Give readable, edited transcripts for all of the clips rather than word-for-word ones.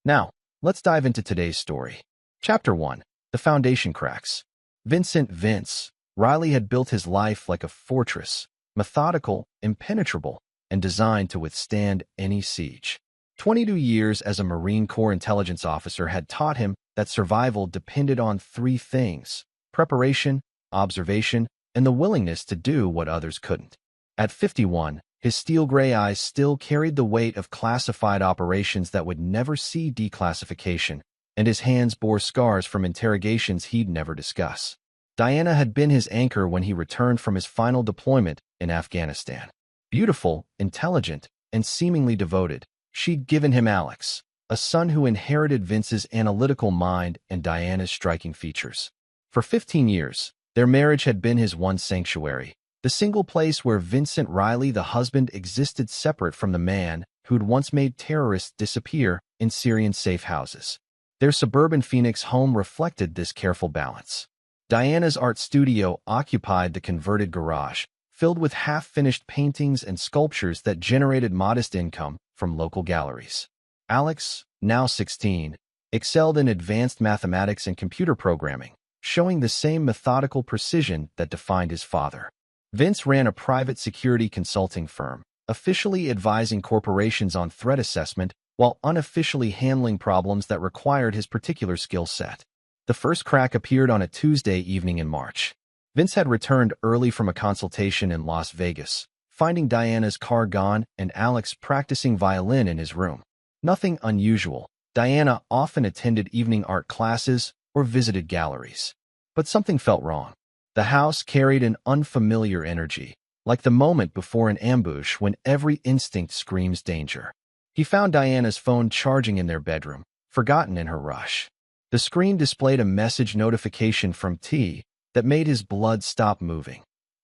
Now, let's dive into today's story. Chapter 1. The Foundation Cracks. Vince Riley had built his life like a fortress, methodical, impenetrable, and designed to withstand any siege. 22 years as a Marine Corps intelligence officer had taught him that survival depended on three things: preparation, observation, and the willingness to do what others couldn't. At 51, his steel-gray eyes still carried the weight of classified operations that would never see declassification, and his hands bore scars from interrogations he'd never discuss. Diana had been his anchor when he returned from his final deployment in Afghanistan. Beautiful, intelligent, and seemingly devoted, she'd given him Alex, a son who inherited Vince's analytical mind and Diana's striking features. For 15 years, their marriage had been his one sanctuary, the single place where Vincent Riley, the husband, existed separate from the man who'd once made terrorists disappear in Syrian safe houses. Their suburban Phoenix home reflected this careful balance. Diana's art studio occupied the converted garage, filled with half-finished paintings and sculptures that generated modest income from local galleries. Alex, now 16, excelled in advanced mathematics and computer programming, showing the same methodical precision that defined his father. Vince ran a private security consulting firm, officially advising corporations on threat assessment while unofficially handling problems that required his particular skill set. The first crack appeared on a Tuesday evening in March. Vince had returned early from a consultation in Las Vegas, finding Diana's car gone and Alex practicing violin in his room. Nothing unusual. Diana often attended evening art classes or visited galleries. But something felt wrong. The house carried an unfamiliar energy, like the moment before an ambush when every instinct screams danger. He found Diana's phone charging in their bedroom, forgotten in her rush. The screen displayed a message notification from T that made his blood stop moving.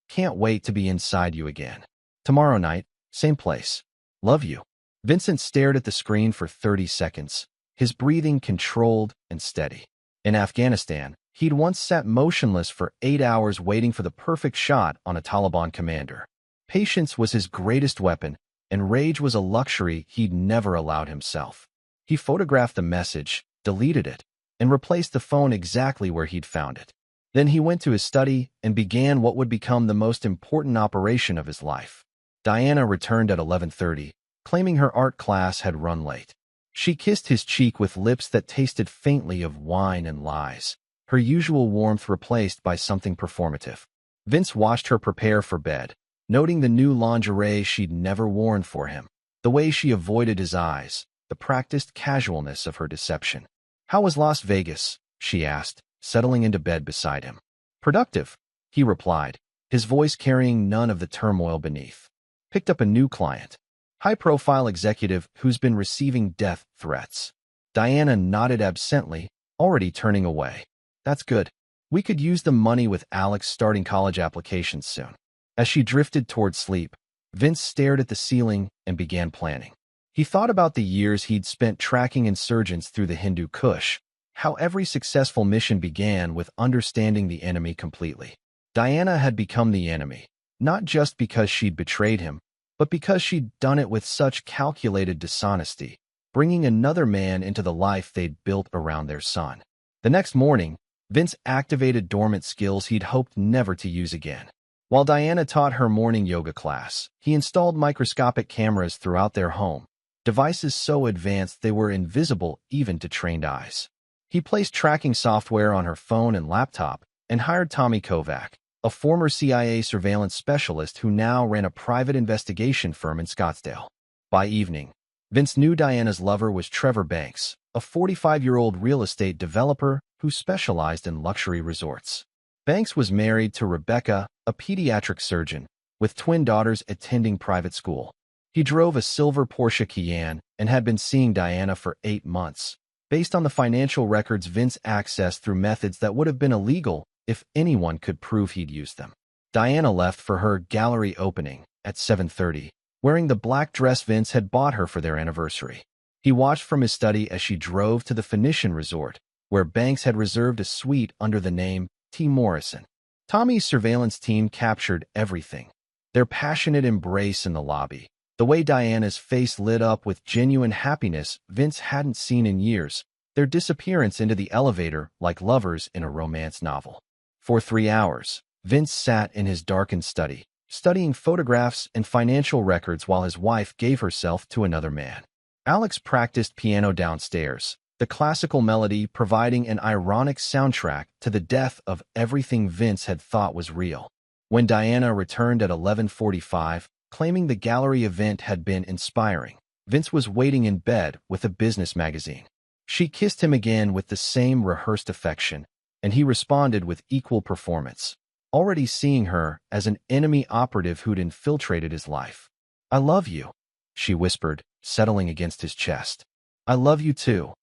Can't wait to be inside you again. Tomorrow night, same place. Love you. Vincent stared at the screen for 30 seconds, his breathing controlled and steady. In Afghanistan, he'd once sat motionless for 8 hours waiting for the perfect shot on a Taliban commander. Patience was his greatest weapon, and rage was a luxury he'd never allowed himself. He photographed the message, deleted it, and replaced the phone exactly where he'd found it. Then he went to his study and began what would become the most important operation of his life. Diana returned at 11:30, claiming her art class had run late. She kissed his cheek with lips that tasted faintly of wine and lies, her usual warmth replaced by something performative. Vince watched her prepare for bed, noting the new lingerie she'd never worn for him, the way she avoided his eyes, the practiced casualness of her deception. "How was Las Vegas?" she asked, settling into bed beside him. "Productive," he replied, his voice carrying none of the turmoil beneath. "Picked up a new client. High-profile executive who's been receiving death threats." Diana nodded absently, already turning away. "That's good. We could use the money with Alex starting college applications soon." As she drifted toward sleep, Vince stared at the ceiling and began planning. He thought about the years he'd spent tracking insurgents through the Hindu Kush, how every successful mission began with understanding the enemy completely. Diana had become the enemy, not just because she'd betrayed him, but because she'd done it with such calculated dishonesty, bringing another man into the life they'd built around their son. The next morning, Vince activated dormant skills he'd hoped never to use again. While Diana taught her morning yoga class, he installed microscopic cameras throughout their home, devices so advanced they were invisible even to trained eyes. He placed tracking software on her phone and laptop and hired Tommy Kovac, a former CIA surveillance specialist who now ran a private investigation firm in Scottsdale. By evening, Vince knew Diana's lover was Trevor Banks, a 45-year-old real estate developer who specialized in luxury resorts. Banks was married to Rebecca, a pediatric surgeon, with twin daughters attending private school. He drove a silver Porsche Cayenne and had been seeing Diana for 8 months, based on the financial records Vince accessed through methods that would have been illegal if anyone could prove he'd used them. Diana left for her gallery opening at 7:30, wearing the black dress Vince had bought her for their anniversary. He watched from his study as she drove to the Phoenician resort, where Banks had reserved a suite under the name T. Morrison. Tommy's surveillance team captured everything. Their passionate embrace in the lobby, The way Diana's face lit up with genuine happiness Vince hadn't seen in years, their disappearance into the elevator like lovers in a romance novel. For 3 hours, Vince sat in his darkened study, studying photographs and financial records while his wife gave herself to another man. Alex practiced piano downstairs, the classical melody providing an ironic soundtrack to the death of everything Vince had thought was real. When Diana returned at 11:45, claiming the gallery event had been inspiring, Vince was waiting in bed with a business magazine. She kissed him again with the same rehearsed affection, and he responded with equal performance, already seeing her as an enemy operative who'd infiltrated his life. "I love you," she whispered, settling against his chest. "I love you too,"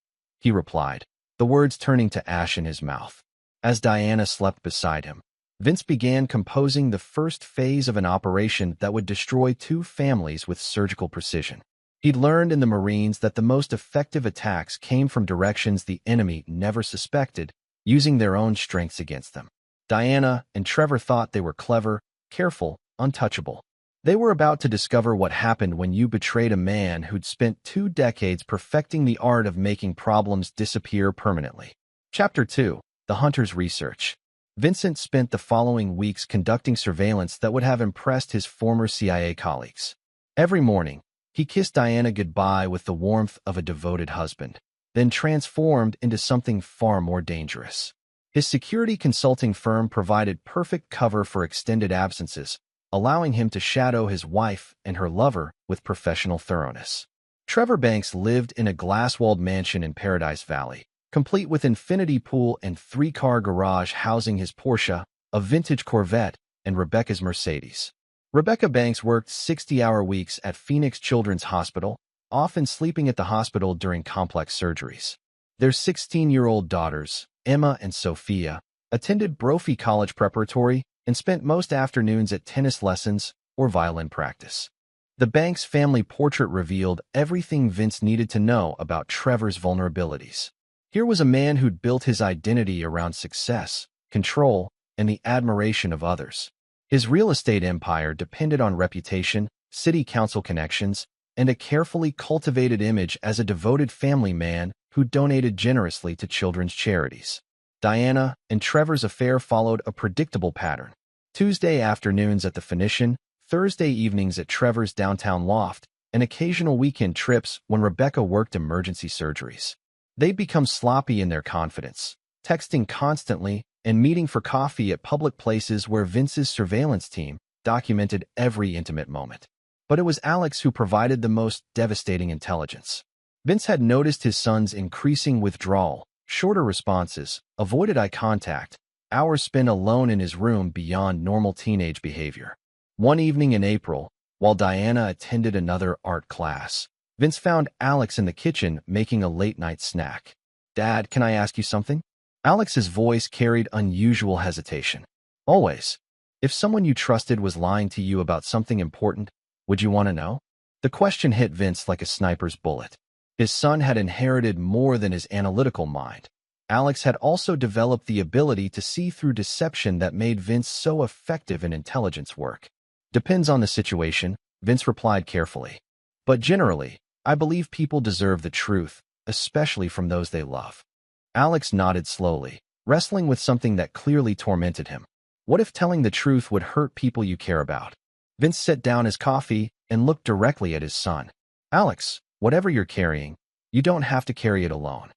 he replied, the words turning to ash in his mouth. As Diana slept beside him, Vince began composing the first phase of an operation that would destroy 2 families with surgical precision. He'd learned in the Marines that the most effective attacks came from directions the enemy never suspected, using their own strengths against them. Diana and Trevor thought they were clever, careful, untouchable. They were about to discover what happened when you betrayed a man who'd spent 2 decades perfecting the art of making problems disappear permanently. Chapter 2. The Hunter's Research. Vincent spent the following weeks conducting surveillance that would have impressed his former CIA colleagues. Every morning, he kissed Diana goodbye with the warmth of a devoted husband, then transformed into something far more dangerous. His security consulting firm provided perfect cover for extended absences, allowing him to shadow his wife and her lover with professional thoroughness. Trevor Banks lived in a glass-walled mansion in Paradise Valley, complete with infinity pool and 3-car garage housing his Porsche, a vintage Corvette, and Rebecca's Mercedes. Rebecca Banks worked 60-hour weeks at Phoenix Children's Hospital, often sleeping at the hospital during complex surgeries. Their 16-year-old daughters, Emma and Sophia, attended Brophy College Preparatory and spent most afternoons at tennis lessons or violin practice. The Banks family portrait revealed everything Vince needed to know about Trevor's vulnerabilities. Here was a man who'd built his identity around success, control, and the admiration of others. His real estate empire depended on reputation, city council connections, and a carefully cultivated image as a devoted family man who donated generously to children's charities. Diana and Trevor's affair followed a predictable pattern. Tuesday afternoons at the Phoenician, Thursday evenings at Trevor's downtown loft, and occasional weekend trips when Rebecca worked emergency surgeries. They'd become sloppy in their confidence, texting constantly and meeting for coffee at public places where Vince's surveillance team documented every intimate moment. But it was Alex who provided the most devastating intelligence. Vince had noticed his son's increasing withdrawal, shorter responses, avoided eye contact, hours spent alone in his room beyond normal teenage behavior. One evening in April, while Diana attended another art class, Vince found Alex in the kitchen making a late-night snack. "Dad, can I ask you something?" Alex's voice carried unusual hesitation. "Always. If someone you trusted was lying to you about something important, would you want to know?" The question hit Vince like a sniper's bullet. His son had inherited more than his analytical mind. Alex had also developed the ability to see through deception that made Vince so effective in intelligence work. "Depends on the situation," Vince replied carefully. "But generally, I believe people deserve the truth, especially from those they love." Alex nodded slowly, wrestling with something that clearly tormented him. What if telling the truth would hurt people you care about? Vince set down his coffee and looked directly at his son. "Alex, whatever you're carrying, you don't have to carry it alone."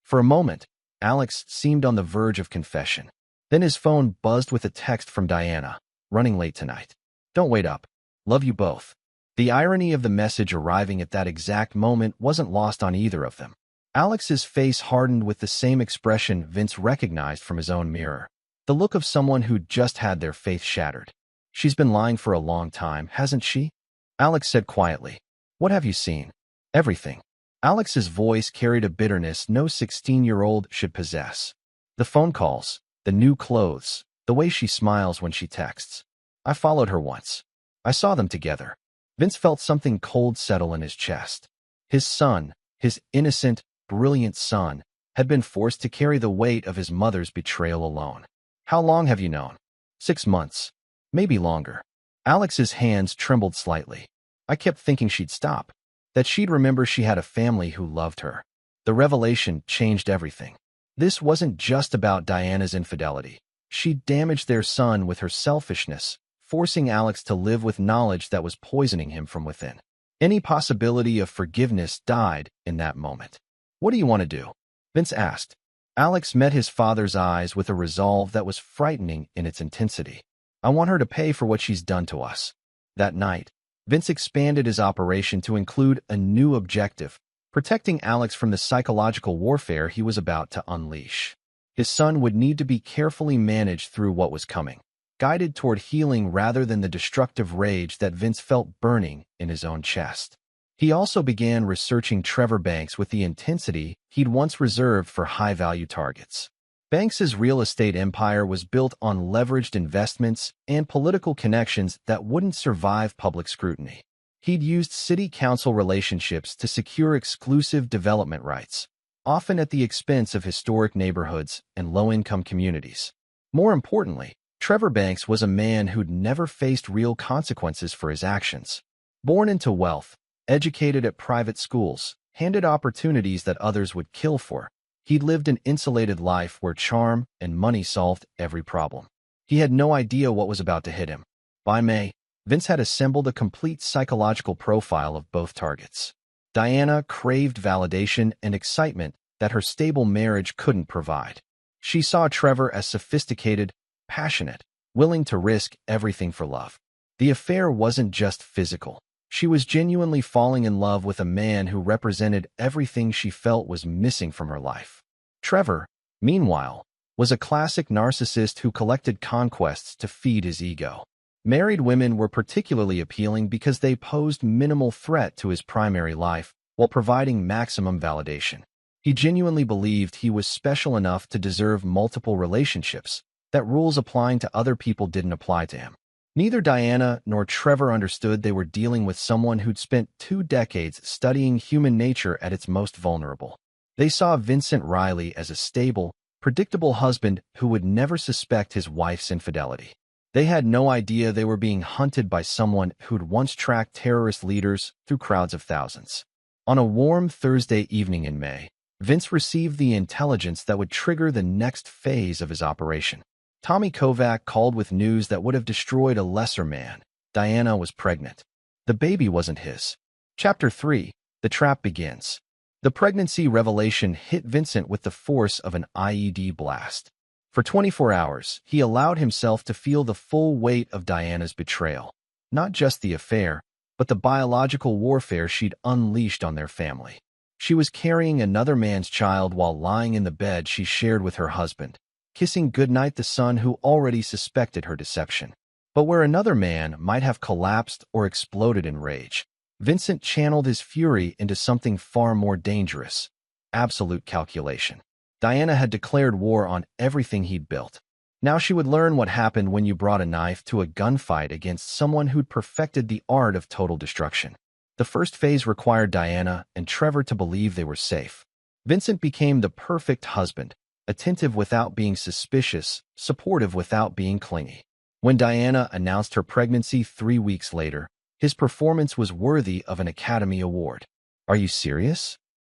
For a moment, Alex seemed on the verge of confession. Then his phone buzzed with a text from Diana. "Running late tonight. Don't wait up. Love you both." The irony of the message arriving at that exact moment wasn't lost on either of them. Alex's face hardened with the same expression Vince recognized from his own mirror. The look of someone who'd just had their faith shattered. "She's been lying for a long time, hasn't she?" Alex said quietly. "What have you seen?" "Everything." Alex's voice carried a bitterness no 16-year-old should possess. "The phone calls, the new clothes, the way she smiles when she texts. I followed her once. I saw them together." Vince felt something cold settle in his chest. His son, his innocent, brilliant son, had been forced to carry the weight of his mother's betrayal alone. "How long have you known?" 6 months. Maybe longer." Alex's hands trembled slightly. I kept thinking she'd stop, that she'd remember she had a family who loved her. The revelation changed everything. This wasn't just about Diana's infidelity. She damaged their son with her selfishness, forcing Alex to live with knowledge that was poisoning him from within. Any possibility of forgiveness died in that moment. "What do you want to do?" Vince asked. Alex met his father's eyes with a resolve that was frightening in its intensity. "I want her to pay for what she's done to us." That night, Vince expanded his operation to include a new objective: protecting Alex from the psychological warfare he was about to unleash. His son would need to be carefully managed through what was coming, guided toward healing rather than the destructive rage that Vince felt burning in his own chest. He also began researching Trevor Banks with the intensity he'd once reserved for high-value targets. Banks's real estate empire was built on leveraged investments and political connections that wouldn't survive public scrutiny. He'd used city council relationships to secure exclusive development rights, often at the expense of historic neighborhoods and low-income communities. More importantly, Trevor Banks was a man who'd never faced real consequences for his actions. Born into wealth, educated at private schools, handed opportunities that others would kill for, he'd lived an insulated life where charm and money solved every problem. He had no idea what was about to hit him. By May, Vince had assembled a complete psychological profile of both targets. Diana craved validation and excitement that her stable marriage couldn't provide. She saw Trevor as sophisticated, passionate, willing to risk everything for love. The affair wasn't just physical. She was genuinely falling in love with a man who represented everything she felt was missing from her life. Trevor, meanwhile, was a classic narcissist who collected conquests to feed his ego. Married women were particularly appealing because they posed minimal threat to his primary life while providing maximum validation. He genuinely believed he was special enough to deserve multiple relationships, that rules applying to other people didn't apply to him. Neither Diana nor Trevor understood they were dealing with someone who'd spent 2 decades studying human nature at its most vulnerable. They saw Vincent Riley as a stable, predictable husband who would never suspect his wife's infidelity. They had no idea they were being hunted by someone who'd once tracked terrorist leaders through crowds of thousands. On a warm Thursday evening in May, Vince received the intelligence that would trigger the next phase of his operation. Tommy Kovac called with news that would have destroyed a lesser man. Diana was pregnant. The baby wasn't his. Chapter 3. The Trap Begins. The pregnancy revelation hit Vincent with the force of an IED blast. For 24 hours, he allowed himself to feel the full weight of Diana's betrayal. Not just the affair, but the biological warfare she'd unleashed on their family. She was carrying another man's child while lying in the bed she shared with her husband, kissing goodnight the son who already suspected her deception. But where another man might have collapsed or exploded in rage, Vincent channeled his fury into something far more dangerous: absolute calculation. Diana had declared war on everything he'd built. Now she would learn what happened when you brought a knife to a gunfight against someone who'd perfected the art of total destruction. The first phase required Diana and Trevor to believe they were safe. Vincent became the perfect husband, attentive without being suspicious, supportive without being clingy. When Diana announced her pregnancy 3 weeks later, his performance was worthy of an Academy Award. "Are you serious?"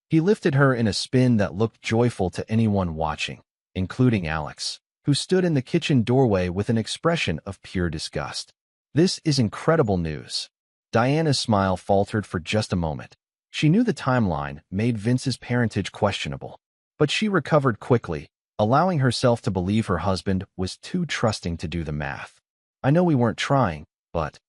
He lifted her in a spin that looked joyful to anyone watching, including Alex, who stood in the kitchen doorway with an expression of pure disgust. "This is incredible news." Diana's smile faltered for just a moment. She knew the timeline made Vince's parentage questionable, but she recovered quickly, allowing herself to believe her husband was too trusting to do the math. "I know we weren't trying, but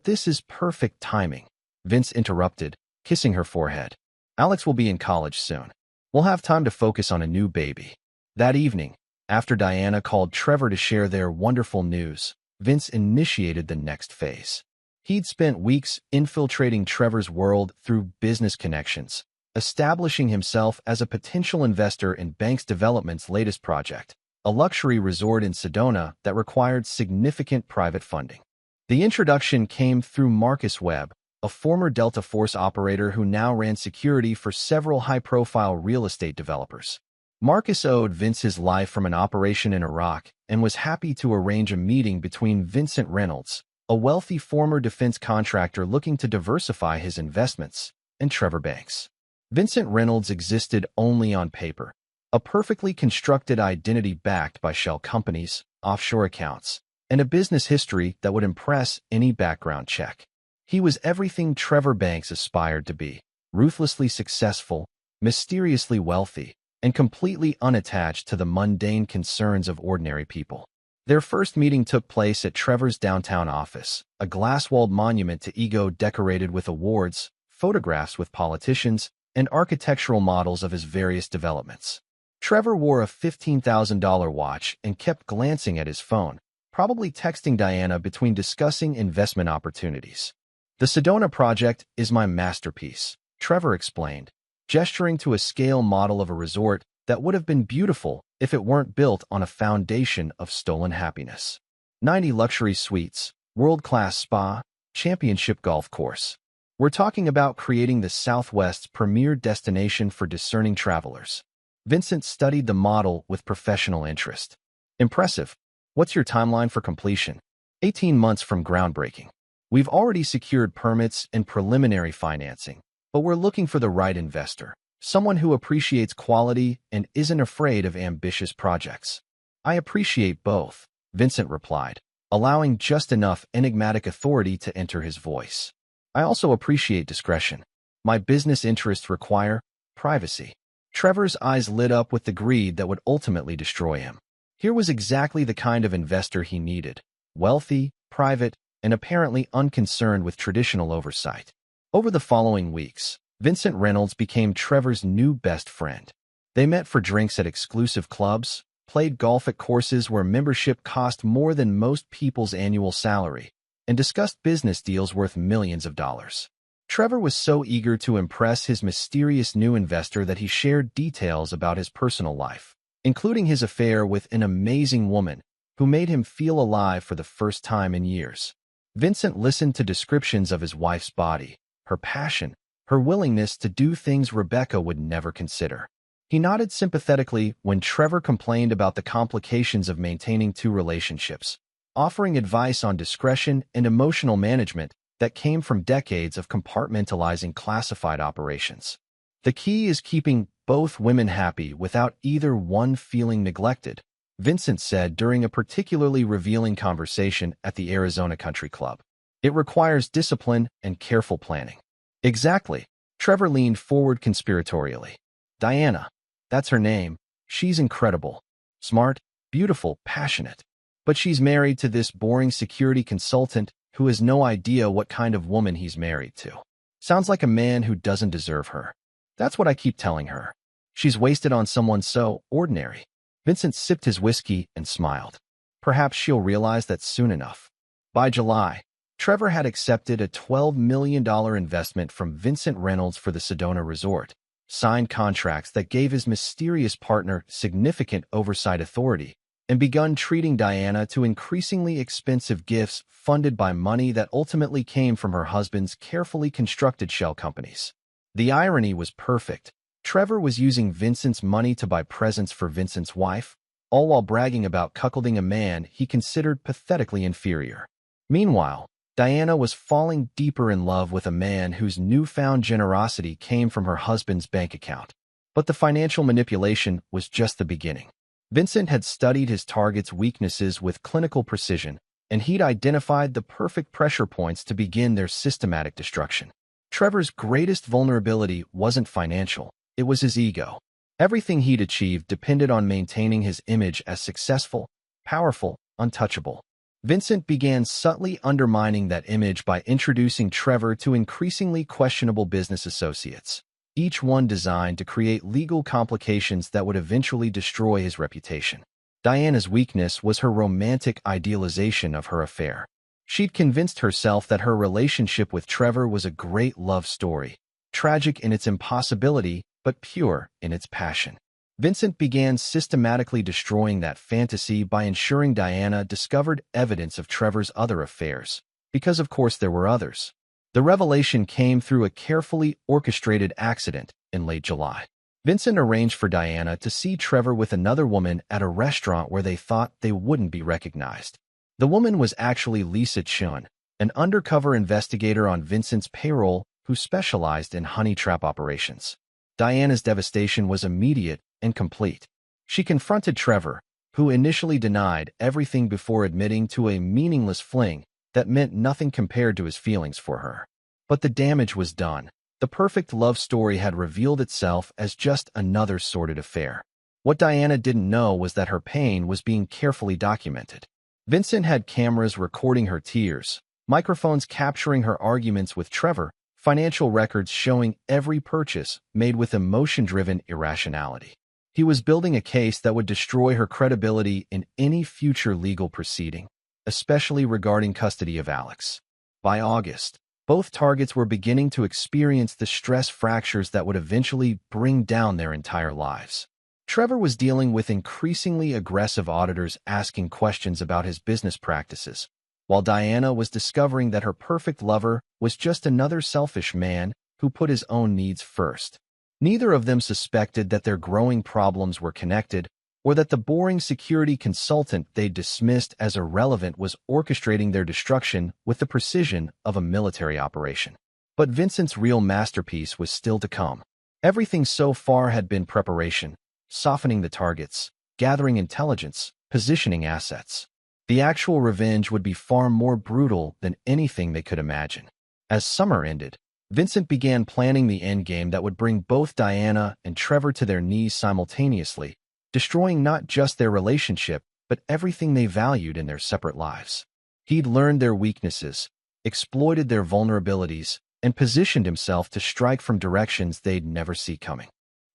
this is perfect timing," Vince interrupted, kissing her forehead. "Alex will be in college soon. We'll have time to focus on a new baby." That evening, after Diana called Trevor to share their wonderful news, Vince initiated the next phase. He'd spent weeks infiltrating Trevor's world through business connections, establishing himself as a potential investor in Banks Development's latest project, a luxury resort in Sedona that required significant private funding. The introduction came through Marcus Webb, a former Delta Force operator who now ran security for several high-profile real estate developers. Marcus owed Vince his life from an operation in Iraq and was happy to arrange a meeting between Vincent Reynolds, a wealthy former defense contractor looking to diversify his investments, and Trevor Banks. Vincent Reynolds existed only on paper, a perfectly constructed identity backed by shell companies, offshore accounts, and a business history that would impress any background check. He was everything Trevor Banks aspired to be: ruthlessly successful, mysteriously wealthy, and completely unattached to the mundane concerns of ordinary people. Their first meeting took place at Trevor's downtown office, a glass-walled monument to ego decorated with awards, photographs with politicians, and architectural models of his various developments. Trevor wore a $15,000 watch and kept glancing at his phone, probably texting Diana between discussing investment opportunities. "The Sedona project is my masterpiece," Trevor explained, gesturing to a scale model of a resort that would have been beautiful if it weren't built on a foundation of stolen happiness. 90 luxury suites, world-class spa, championship golf course. We're talking about creating the Southwest's premier destination for discerning travelers. Vincent studied the model with professional interest. "Impressive. What's your timeline for completion?" 18 months from groundbreaking. "We've already secured permits and preliminary financing, but we're looking for the right investor, someone who appreciates quality and isn't afraid of ambitious projects." "I appreciate both," Vincent replied, allowing just enough enigmatic authority to enter his voice. "I also appreciate discretion. My business interests require privacy." Trevor's eyes lit up with the greed that would ultimately destroy him. Here was exactly the kind of investor he needed: wealthy, private, and apparently unconcerned with traditional oversight. Over the following weeks, Vincent Reynolds became Trevor's new best friend. They met for drinks at exclusive clubs, played golf at courses where membership cost more than most people's annual salary, and discussed business deals worth millions of dollars. Trevor was so eager to impress his mysterious new investor that he shared details about his personal life, including his affair with an amazing woman who made him feel alive for the first time in years. Vincent listened to descriptions of his wife's body, her passion, her willingness to do things Rebecca would never consider. He nodded sympathetically when Trevor complained about the complications of maintaining two relationships, offering advice on discretion and emotional management that came from decades of compartmentalizing classified operations. "The key is keeping both women happy without either one feeling neglected," Vincent said during a particularly revealing conversation at the Arizona Country Club. "It requires discipline and careful planning." "Exactly," Trevor leaned forward conspiratorially. "Diana, that's her name. She's incredible. Smart, beautiful, passionate. But she's married to this boring security consultant who has no idea what kind of woman he's married to. Sounds like a man who doesn't deserve her. That's what I keep telling her. She's wasted on someone so ordinary." Vincent sipped his whiskey and smiled. Perhaps she'll realize that soon enough. By July, Trevor had accepted a $12 million investment from Vincent Reynolds for the Sedona resort, signed contracts that gave his mysterious partner significant oversight authority, and begun treating Diana to increasingly expensive gifts funded by money that ultimately came from her husband's carefully constructed shell companies. The irony was perfect. Trevor was using Vincent's money to buy presents for Vincent's wife, all while bragging about cuckolding a man he considered pathetically inferior. Meanwhile, Diana was falling deeper in love with a man whose newfound generosity came from her husband's bank account. But the financial manipulation was just the beginning. Vincent had studied his target's weaknesses with clinical precision, and he'd identified the perfect pressure points to begin their systematic destruction. Trevor's greatest vulnerability wasn't financial. It was his ego. Everything he'd achieved depended on maintaining his image as successful, powerful, untouchable. Vincent began subtly undermining that image by introducing Trevor to increasingly questionable business associates, each one designed to create legal complications that would eventually destroy his reputation. Diana's weakness was her romantic idealization of her affair. She'd convinced herself that her relationship with Trevor was a great love story, tragic in its impossibility, but pure in its passion. Vincent began systematically destroying that fantasy by ensuring Diana discovered evidence of Trevor's other affairs, because of course there were others. The revelation came through a carefully orchestrated accident in late July. Vincent arranged for Diana to see Trevor with another woman at a restaurant where they thought they wouldn't be recognized. The woman was actually Lisa Chun, an undercover investigator on Vincent's payroll who specialized in honey trap operations. Diana's devastation was immediate and complete. She confronted Trevor, who initially denied everything before admitting to a meaningless fling that meant nothing compared to his feelings for her. But the damage was done. The perfect love story had revealed itself as just another sordid affair. What Diana didn't know was that her pain was being carefully documented. Vincent had cameras recording her tears, microphones capturing her arguments with Trevor, financial records showing every purchase made with emotion-driven irrationality. He was building a case that would destroy her credibility in any future legal proceeding, especially regarding custody of Alex. By August, both targets were beginning to experience the stress fractures that would eventually bring down their entire lives. Trevor was dealing with increasingly aggressive auditors asking questions about his business practices, while Diana was discovering that her perfect lover was just another selfish man who put his own needs first. Neither of them suspected that their growing problems were connected, or that the boring security consultant they dismissed as irrelevant was orchestrating their destruction with the precision of a military operation. But Vincent's real masterpiece was still to come. Everything so far had been preparation, softening the targets, gathering intelligence, positioning assets. The actual revenge would be far more brutal than anything they could imagine. As summer ended, Vincent began planning the endgame that would bring both Diana and Trevor to their knees simultaneously, destroying not just their relationship, but everything they valued in their separate lives. He'd learned their weaknesses, exploited their vulnerabilities, and positioned himself to strike from directions they'd never see coming.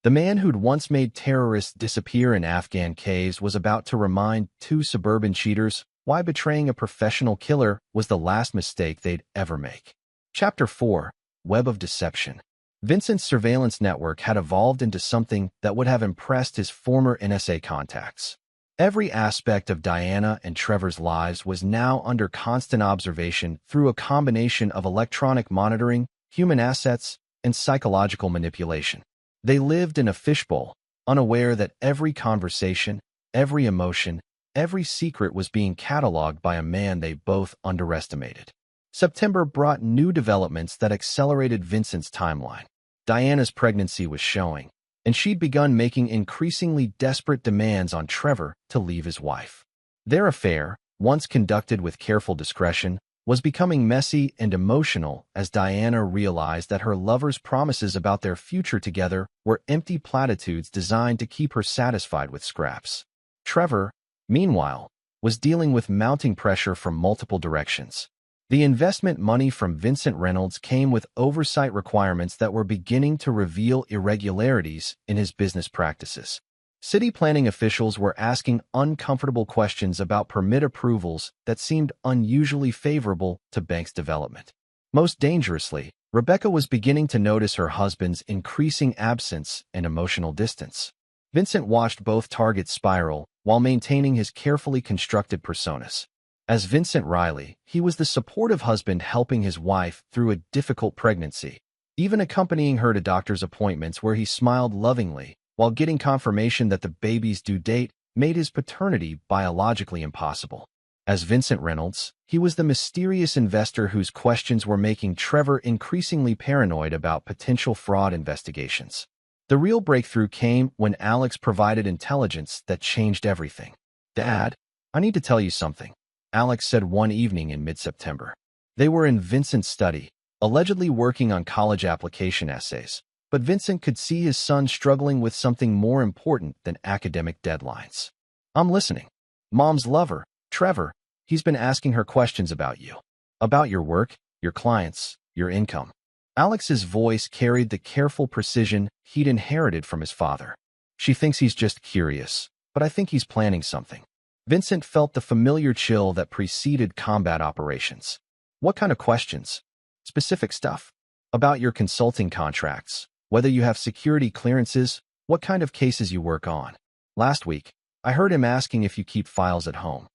The man who'd once made terrorists disappear in Afghan caves was about to remind two suburban cheaters why betraying a professional killer was the last mistake they'd ever make. Chapter 4: Web of Deception. Vincent's surveillance network had evolved into something that would have impressed his former NSA contacts. Every aspect of Diana and Trevor's lives was now under constant observation through a combination of electronic monitoring, human assets, and psychological manipulation. They lived in a fishbowl, unaware that every conversation, every emotion, every secret was being cataloged by a man they both underestimated. September brought new developments that accelerated Vincent's timeline. Diana's pregnancy was showing, and she'd begun making increasingly desperate demands on Trevor to leave his wife. Their affair, once conducted with careful discretion, was becoming messy and emotional as Diana realized that her lover's promises about their future together were empty platitudes designed to keep her satisfied with scraps. Trevor, meanwhile, was dealing with mounting pressure from multiple directions. The investment money from Vincent Reynolds came with oversight requirements that were beginning to reveal irregularities in his business practices. City planning officials were asking uncomfortable questions about permit approvals that seemed unusually favorable to Banks' development. Most dangerously, Rebecca was beginning to notice her husband's increasing absence and emotional distance. Vincent watched both targets spiral while maintaining his carefully constructed personas. As Vincent Riley, he was the supportive husband helping his wife through a difficult pregnancy, even accompanying her to doctor's appointments where he smiled lovingly, while getting confirmation that the baby's due date made his paternity biologically impossible. As Vincent Reynolds, he was the mysterious investor whose questions were making Trevor increasingly paranoid about potential fraud investigations. The real breakthrough came when Alex provided intelligence that changed everything. "Dad, I need to tell you something," Alex said one evening in mid-September. They were in Vincent's study, allegedly working on college application essays, but Vincent could see his son struggling with something more important than academic deadlines. "I'm listening." "Mom's lover, Trevor, he's been asking her questions about you. About your work, your clients, your income." Alex's voice carried the careful precision he'd inherited from his father. "She thinks he's just curious, but I think he's planning something." Vincent felt the familiar chill that preceded combat operations. "What kind of questions?" "Specific stuff. About your consulting contracts, whether you have security clearances, what kind of cases you work on. Last week, I heard him asking if you keep files at home."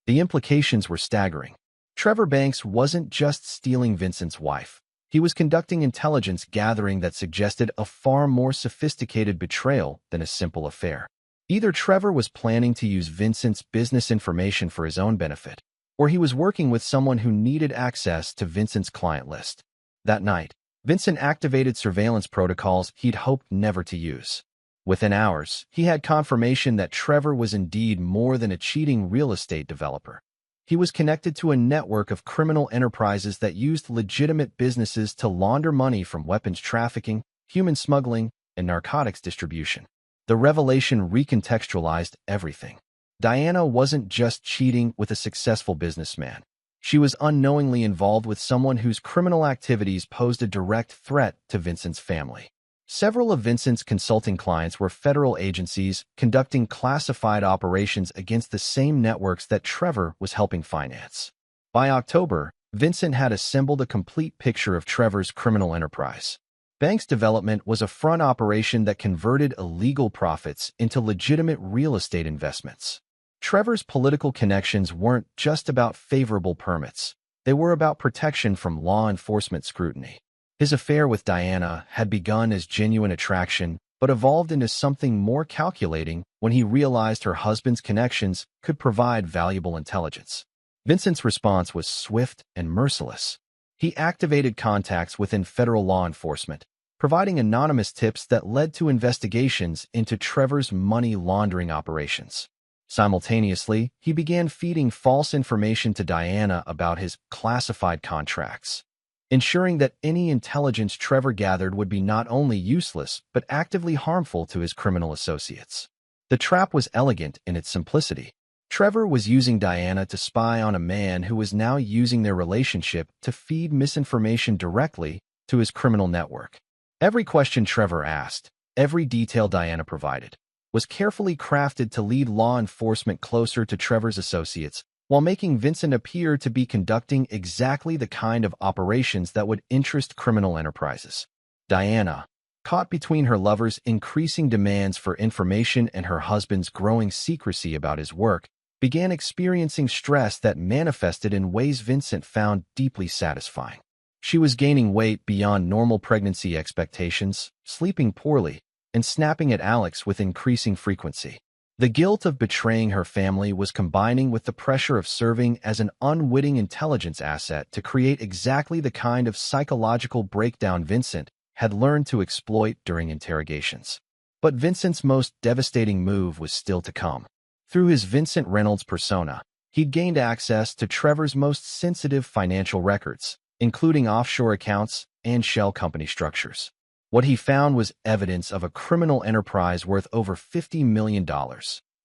The implications were staggering. Trevor Banks wasn't just stealing Vincent's wife. He was conducting intelligence gathering that suggested a far more sophisticated betrayal than a simple affair. Either Trevor was planning to use Vincent's business information for his own benefit, where he was working with someone who needed access to Vincent's client list. That night, Vincent activated surveillance protocols he'd hoped never to use. Within hours, he had confirmation that Trevor was indeed more than a cheating real estate developer. He was connected to a network of criminal enterprises that used legitimate businesses to launder money from weapons trafficking, human smuggling, and narcotics distribution. The revelation recontextualized everything. Diana wasn't just cheating with a successful businessman. She was unknowingly involved with someone whose criminal activities posed a direct threat to Vincent's family. Several of Vincent's consulting clients were federal agencies conducting classified operations against the same networks that Trevor was helping finance. By October, Vincent had assembled a complete picture of Trevor's criminal enterprise. Bank's development was a front operation that converted illegal profits into legitimate real estate investments. Trevor's political connections weren't just about favorable permits. They were about protection from law enforcement scrutiny. His affair with Diana had begun as genuine attraction, but evolved into something more calculating when he realized her husband's connections could provide valuable intelligence. Vincent's response was swift and merciless. He activated contacts within federal law enforcement, providing anonymous tips that led to investigations into Trevor's money laundering operations. Simultaneously, he began feeding false information to Diana about his classified contracts, ensuring that any intelligence Trevor gathered would be not only useless but actively harmful to his criminal associates. The trap was elegant in its simplicity. Trevor was using Diana to spy on a man who was now using their relationship to feed misinformation directly to his criminal network. Every question Trevor asked, every detail Diana provided, was carefully crafted to lead law enforcement closer to Trevor's associates, while making Vincent appear to be conducting exactly the kind of operations that would interest criminal enterprises. Diana, caught between her lover's increasing demands for information and her husband's growing secrecy about his work, began experiencing stress that manifested in ways Vincent found deeply satisfying. She was gaining weight beyond normal pregnancy expectations, sleeping poorly, and snapping at Alex with increasing frequency. The guilt of betraying her family was combining with the pressure of serving as an unwitting intelligence asset to create exactly the kind of psychological breakdown Vincent had learned to exploit during interrogations. But Vincent's most devastating move was still to come. Through his Vincent Reynolds persona, he'd gained access to Trevor's most sensitive financial records, including offshore accounts and shell company structures. What he found was evidence of a criminal enterprise worth over $50 million.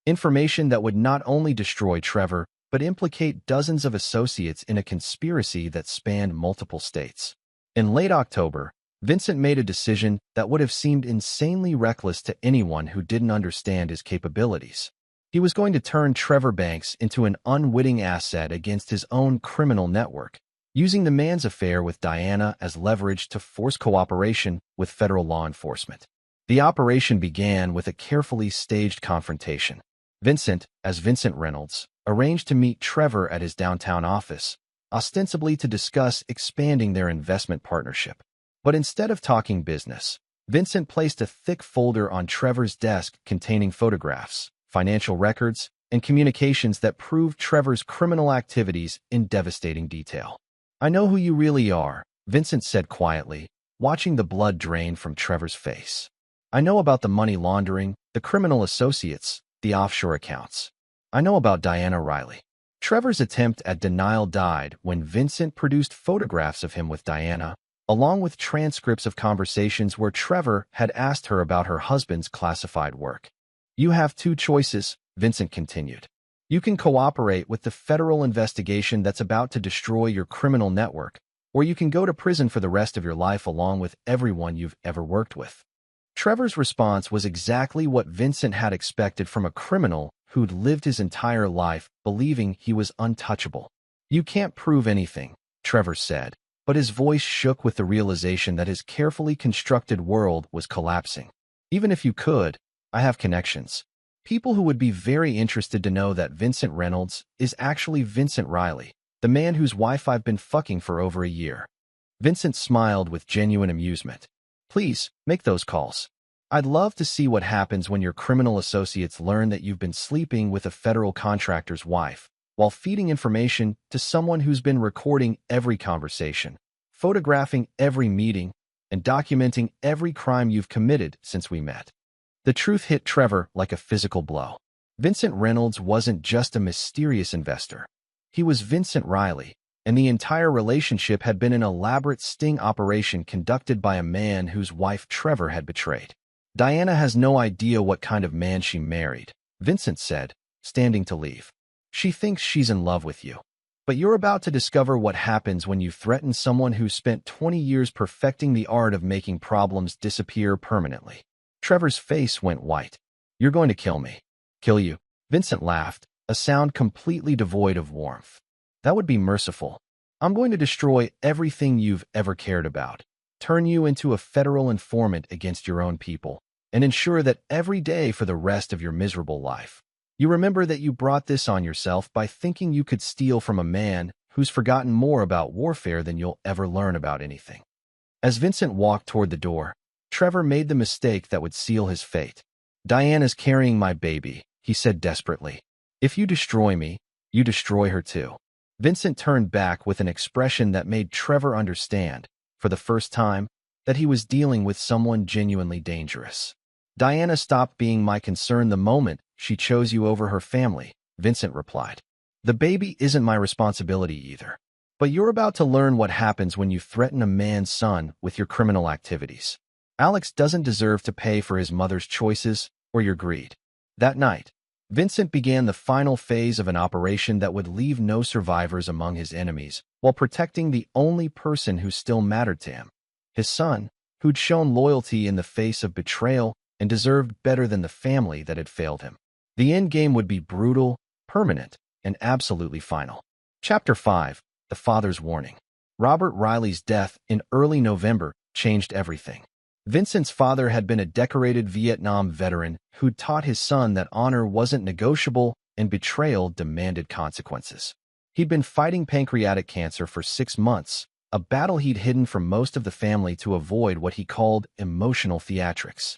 Information that would not only destroy Trevor, but implicate dozens of associates in a conspiracy that spanned multiple states. In late October, Vincent made a decision that would have seemed insanely reckless to anyone who didn't understand his capabilities. He was going to turn Trevor Banks into an unwitting asset against his own criminal network, using the man's affair with Diana as leverage to force cooperation with federal law enforcement. The operation began with a carefully staged confrontation. Vincent, as Vincent Reynolds, arranged to meet Trevor at his downtown office, ostensibly to discuss expanding their investment partnership. But instead of talking business, Vincent placed a thick folder on Trevor's desk containing photographs, financial records, and communications that proved Trevor's criminal activities in devastating detail. "I know who you really are," Vincent said quietly, watching the blood drain from Trevor's face. "I know about the money laundering, the criminal associates, the offshore accounts. I know about Diana Riley." Trevor's attempt at denial died when Vincent produced photographs of him with Diana, along with transcripts of conversations where Trevor had asked her about her husband's classified work. "You have two choices," Vincent continued. "You can cooperate with the federal investigation that's about to destroy your criminal network, or you can go to prison for the rest of your life along with everyone you've ever worked with." Trevor's response was exactly what Vincent had expected from a criminal who'd lived his entire life believing he was untouchable. "You can't prove anything," Trevor said, but his voice shook with the realization that his carefully constructed world was collapsing. "Even if you could, I have connections. People who would be very interested to know that Vincent Reynolds is actually Vincent Riley, the man whose wife I've been fucking for over a year." Vincent smiled with genuine amusement. "Please, make those calls. I'd love to see what happens when your criminal associates learn that you've been sleeping with a federal contractor's wife, while feeding information to someone who's been recording every conversation, photographing every meeting, and documenting every crime you've committed since we met. The truth hit Trevor like a physical blow. Vincent Reynolds wasn't just a mysterious investor. He was Vincent Riley, and the entire relationship had been an elaborate sting operation conducted by a man whose wife Trevor had betrayed. Diana has no idea what kind of man she married, Vincent said, standing to leave. She thinks she's in love with you. But you're about to discover what happens when you threaten someone who spent 20 years perfecting the art of making problems disappear permanently. Trevor's face went white. You're going to kill me. Kill you? Vincent laughed, a sound completely devoid of warmth. That would be merciful. I'm going to destroy everything you've ever cared about, turn you into a federal informant against your own people, and ensure that every day for the rest of your miserable life. You remember that you brought this on yourself by thinking you could steal from a man who's forgotten more about warfare than you'll ever learn about anything. As Vincent walked toward the door, Trevor made the mistake that would seal his fate. Diana's carrying my baby, he said desperately. If you destroy me, you destroy her too. Vincent turned back with an expression that made Trevor understand, for the first time, that he was dealing with someone genuinely dangerous. Diana stopped being my concern the moment she chose you over her family, Vincent replied. The baby isn't my responsibility either. But you're about to learn what happens when you threaten a man's son with your criminal activities. Alex doesn't deserve to pay for his mother's choices or your greed. That night, Vincent began the final phase of an operation that would leave no survivors among his enemies while protecting the only person who still mattered to him, his son, who'd shown loyalty in the face of betrayal and deserved better than the family that had failed him. The end game would be brutal, permanent, and absolutely final. Chapter 5: The Father's Warning. Robert Riley's death in early November changed everything. Vincent's father had been a decorated Vietnam veteran who'd taught his son that honor wasn't negotiable and betrayal demanded consequences. He'd been fighting pancreatic cancer for 6 months, a battle he'd hidden from most of the family to avoid what he called emotional theatrics.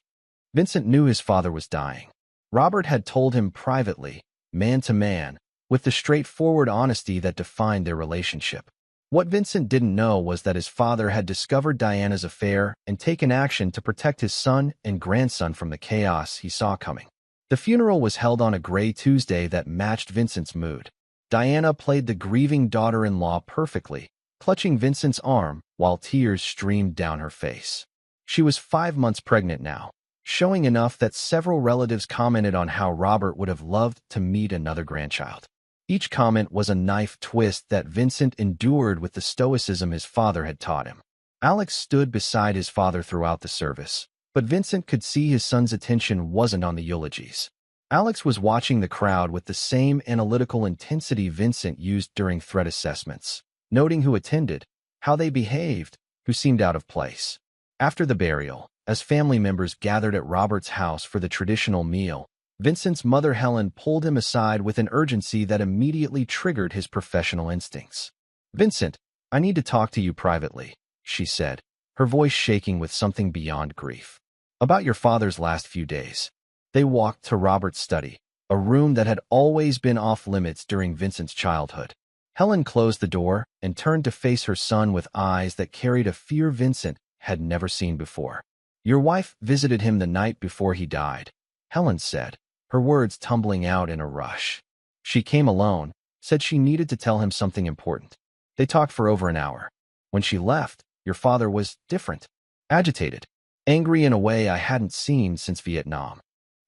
Vincent knew his father was dying. Robert had told him privately, man to man, with the straightforward honesty that defined their relationship. What Vincent didn't know was that his father had discovered Diana's affair and taken action to protect his son and grandson from the chaos he saw coming. The funeral was held on a gray Tuesday that matched Vincent's mood. Diana played the grieving daughter-in-law perfectly, clutching Vincent's arm while tears streamed down her face. She was 5 months pregnant now, showing enough that several relatives commented on how Robert would have loved to meet another grandchild. Each comment was a knife twist that Vincent endured with the stoicism his father had taught him. Alex stood beside his father throughout the service, but Vincent could see his son's attention wasn't on the eulogies. Alex was watching the crowd with the same analytical intensity Vincent used during threat assessments, noting who attended, how they behaved, who seemed out of place. After the burial, as family members gathered at Robert's house for the traditional meal, Vincent's mother Helen pulled him aside with an urgency that immediately triggered his professional instincts. "Vincent, I need to talk to you privately," she said, her voice shaking with something beyond grief. "About your father's last few days." They walked to Robert's study, a room that had always been off-limits during Vincent's childhood. Helen closed the door and turned to face her son with eyes that carried a fear Vincent had never seen before. "Your wife visited him the night before he died," Helen said, her words tumbling out in a rush. "She came alone, said she needed to tell him something important. They talked for over an hour. When she left, your father was different, agitated, angry in a way I hadn't seen since Vietnam."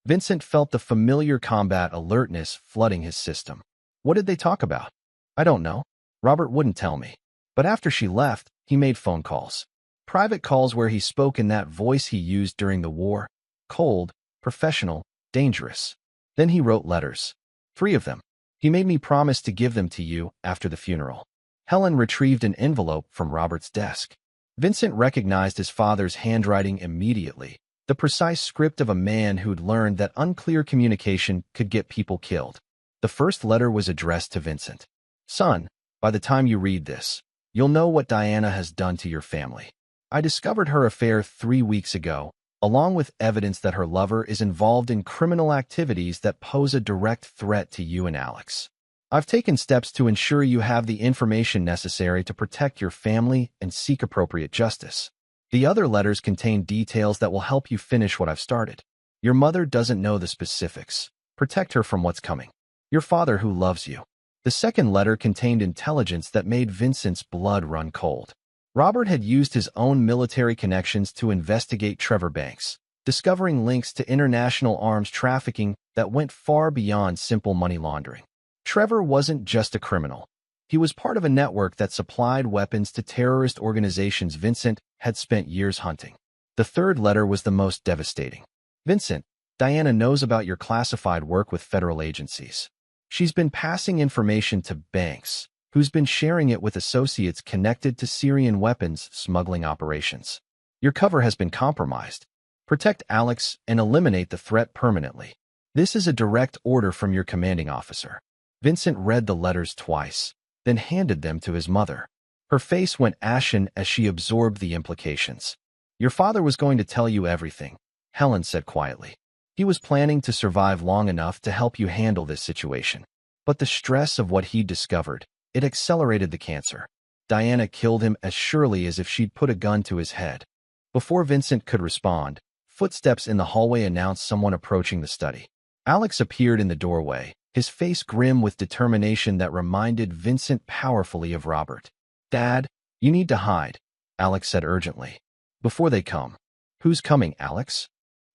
Vincent felt the familiar combat alertness flooding his system. "What did they talk about?" "I don't know. Robert wouldn't tell me. But after she left, he made phone calls. Private calls where he spoke in that voice he used during the war, cold, professional, dangerous. Then he wrote letters. 3 of them. He made me promise to give them to you after the funeral." Helen retrieved an envelope from Robert's desk. Vincent recognized his father's handwriting immediately, the precise script of a man who'd learned that unclear communication could get people killed. The first letter was addressed to Vincent. "Son, by the time you read this, you'll know what Diana has done to your family. I discovered her affair 3 weeks ago, along with evidence that her lover is involved in criminal activities that pose a direct threat to you and Alex. I've taken steps to ensure you have the information necessary to protect your family and seek appropriate justice. The other letters contain details that will help you finish what I've started. Your mother doesn't know the specifics. Protect her from what's coming. Your father who loves you. The second letter contained intelligence that made Vincent's blood run cold. Robert had used his own military connections to investigate Trevor Banks, discovering links to international arms trafficking that went far beyond simple money laundering. Trevor wasn't just a criminal. He was part of a network that supplied weapons to terrorist organizations Vincent had spent years hunting. The third letter was the most devastating. Vincent, Diana knows about your classified work with federal agencies. She's been passing information to Banks, who's been sharing it with associates connected to Syrian weapons smuggling operations. Your cover has been compromised. Protect Alex and eliminate the threat permanently. This is a direct order from your commanding officer. Vincent read the letters twice, then handed them to his mother. Her face went ashen as she absorbed the implications. Your father was going to tell you everything, Helen said quietly. He was planning to survive long enough to help you handle this situation. But the stress of what he'd discovered, it accelerated the cancer. Diana killed him as surely as if she'd put a gun to his head. Before Vincent could respond, footsteps in the hallway announced someone approaching the study. Alex appeared in the doorway, his face grim with determination that reminded Vincent powerfully of Robert. Dad, you need to hide, Alex said urgently. Before they come. Who's coming, Alex?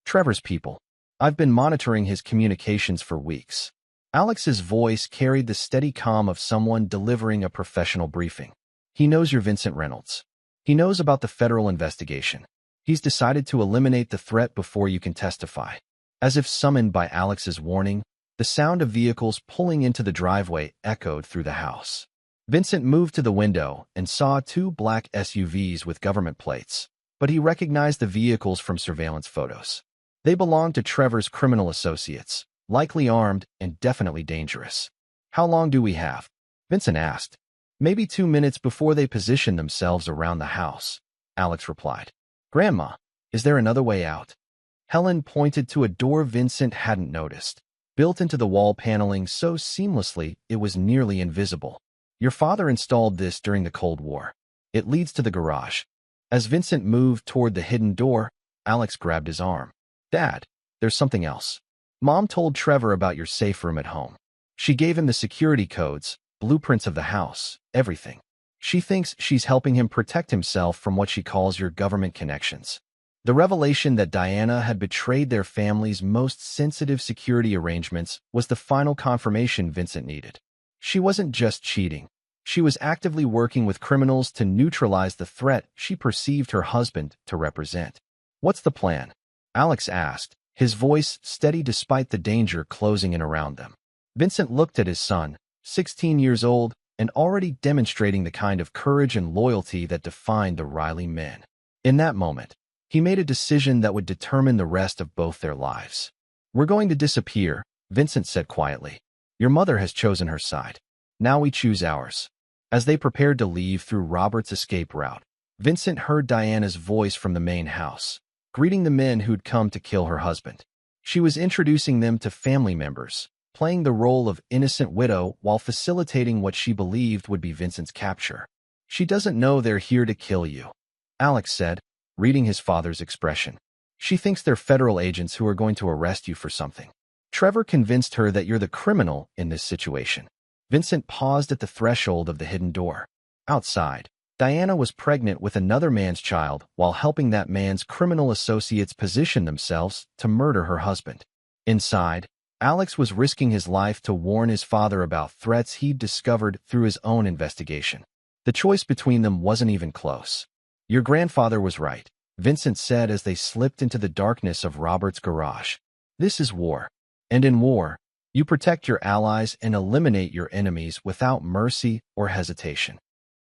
Trevor's people. I've been monitoring his communications for weeks. Alex's voice carried the steady calm of someone delivering a professional briefing. He knows you're Vincent Reynolds. He knows about the federal investigation. He's decided to eliminate the threat before you can testify. As if summoned by Alex's warning, the sound of vehicles pulling into the driveway echoed through the house. Vincent moved to the window and saw two black SUVs with government plates, but he recognized the vehicles from surveillance photos. They belonged to Trevor's criminal associates, likely armed and definitely dangerous. How long do we have? Vincent asked. Maybe 2 minutes before they position themselves around the house, Alex replied. Grandma, is there another way out? Helen pointed to a door Vincent hadn't noticed, built into the wall paneling so seamlessly it was nearly invisible. Your father installed this during the Cold War. It leads to the garage. As Vincent moved toward the hidden door, Alex grabbed his arm. Dad, there's something else. Mom told Trevor about your safe room at home. She gave him the security codes, blueprints of the house, everything. She thinks she's helping him protect himself from what she calls your government connections. The revelation that Diana had betrayed their family's most sensitive security arrangements was the final confirmation Vincent needed. She wasn't just cheating. She was actively working with criminals to neutralize the threat she perceived her husband to represent. What's the plan? Alex asked, his voice steady despite the danger closing in around them. Vincent looked at his son, 16 years old, and already demonstrating the kind of courage and loyalty that defined the Riley men. In that moment, he made a decision that would determine the rest of both their lives. We're going to disappear, Vincent said quietly. Your mother has chosen her side. Now we choose ours. As they prepared to leave through Robert's escape route, Vincent heard Diana's voice from the main house, greeting the men who'd come to kill her husband. She was introducing them to family members, playing the role of innocent widow while facilitating what she believed would be Vincent's capture. She doesn't know they're here to kill you, Alex said, reading his father's expression. She thinks they're federal agents who are going to arrest you for something. Trevor convinced her that you're the criminal in this situation. Vincent paused at the threshold of the hidden door. Outside, Diana was pregnant with another man's child while helping that man's criminal associates position themselves to murder her husband. Inside, Alex was risking his life to warn his father about threats he'd discovered through his own investigation. The choice between them wasn't even close. Your grandfather was right, Vincent said as they slipped into the darkness of Robert's garage. This is war. And in war, you protect your allies and eliminate your enemies without mercy or hesitation.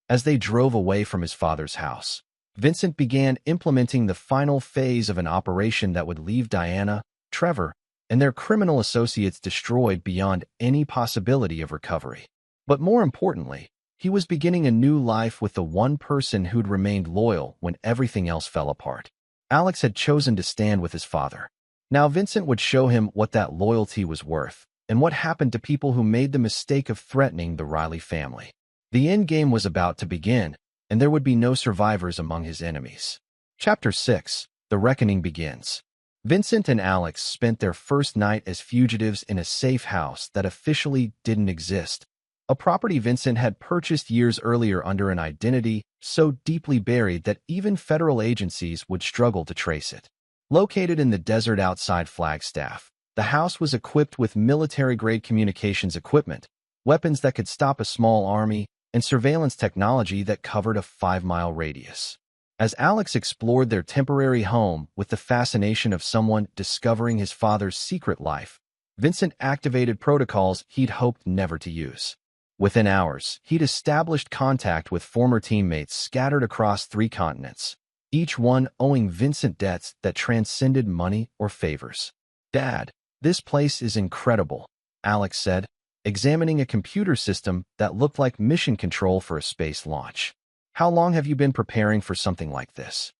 As they drove away from his father's house, Vincent began implementing the final phase of an operation that would leave Diana, Trevor, and their criminal associates destroyed beyond any possibility of recovery. But more importantly, he was beginning a new life with the one person who'd remained loyal when everything else fell apart. Alex had chosen to stand with his father. Now Vincent would show him what that loyalty was worth, and what happened to people who made the mistake of threatening the Riley family. The end game was about to begin, and there would be no survivors among his enemies. Chapter 6. The Reckoning Begins. Vincent and Alex spent their first night as fugitives in a safe house that officially didn't exist, a property Vincent had purchased years earlier under an identity so deeply buried that even federal agencies would struggle to trace it. Located in the desert outside Flagstaff, the house was equipped with military-grade communications equipment, weapons that could stop a small army, and surveillance technology that covered a 5-mile radius. As Alex explored their temporary home with the fascination of someone discovering his father's secret life, Vincent activated protocols he'd hoped never to use. Within hours, he'd established contact with former teammates scattered across 3 continents, each one owing Vincent debts that transcended money or favors. "Dad, this place is incredible," Alex said, examining a computer system that looked like mission control for a space launch. "How long have you been preparing for something like this?"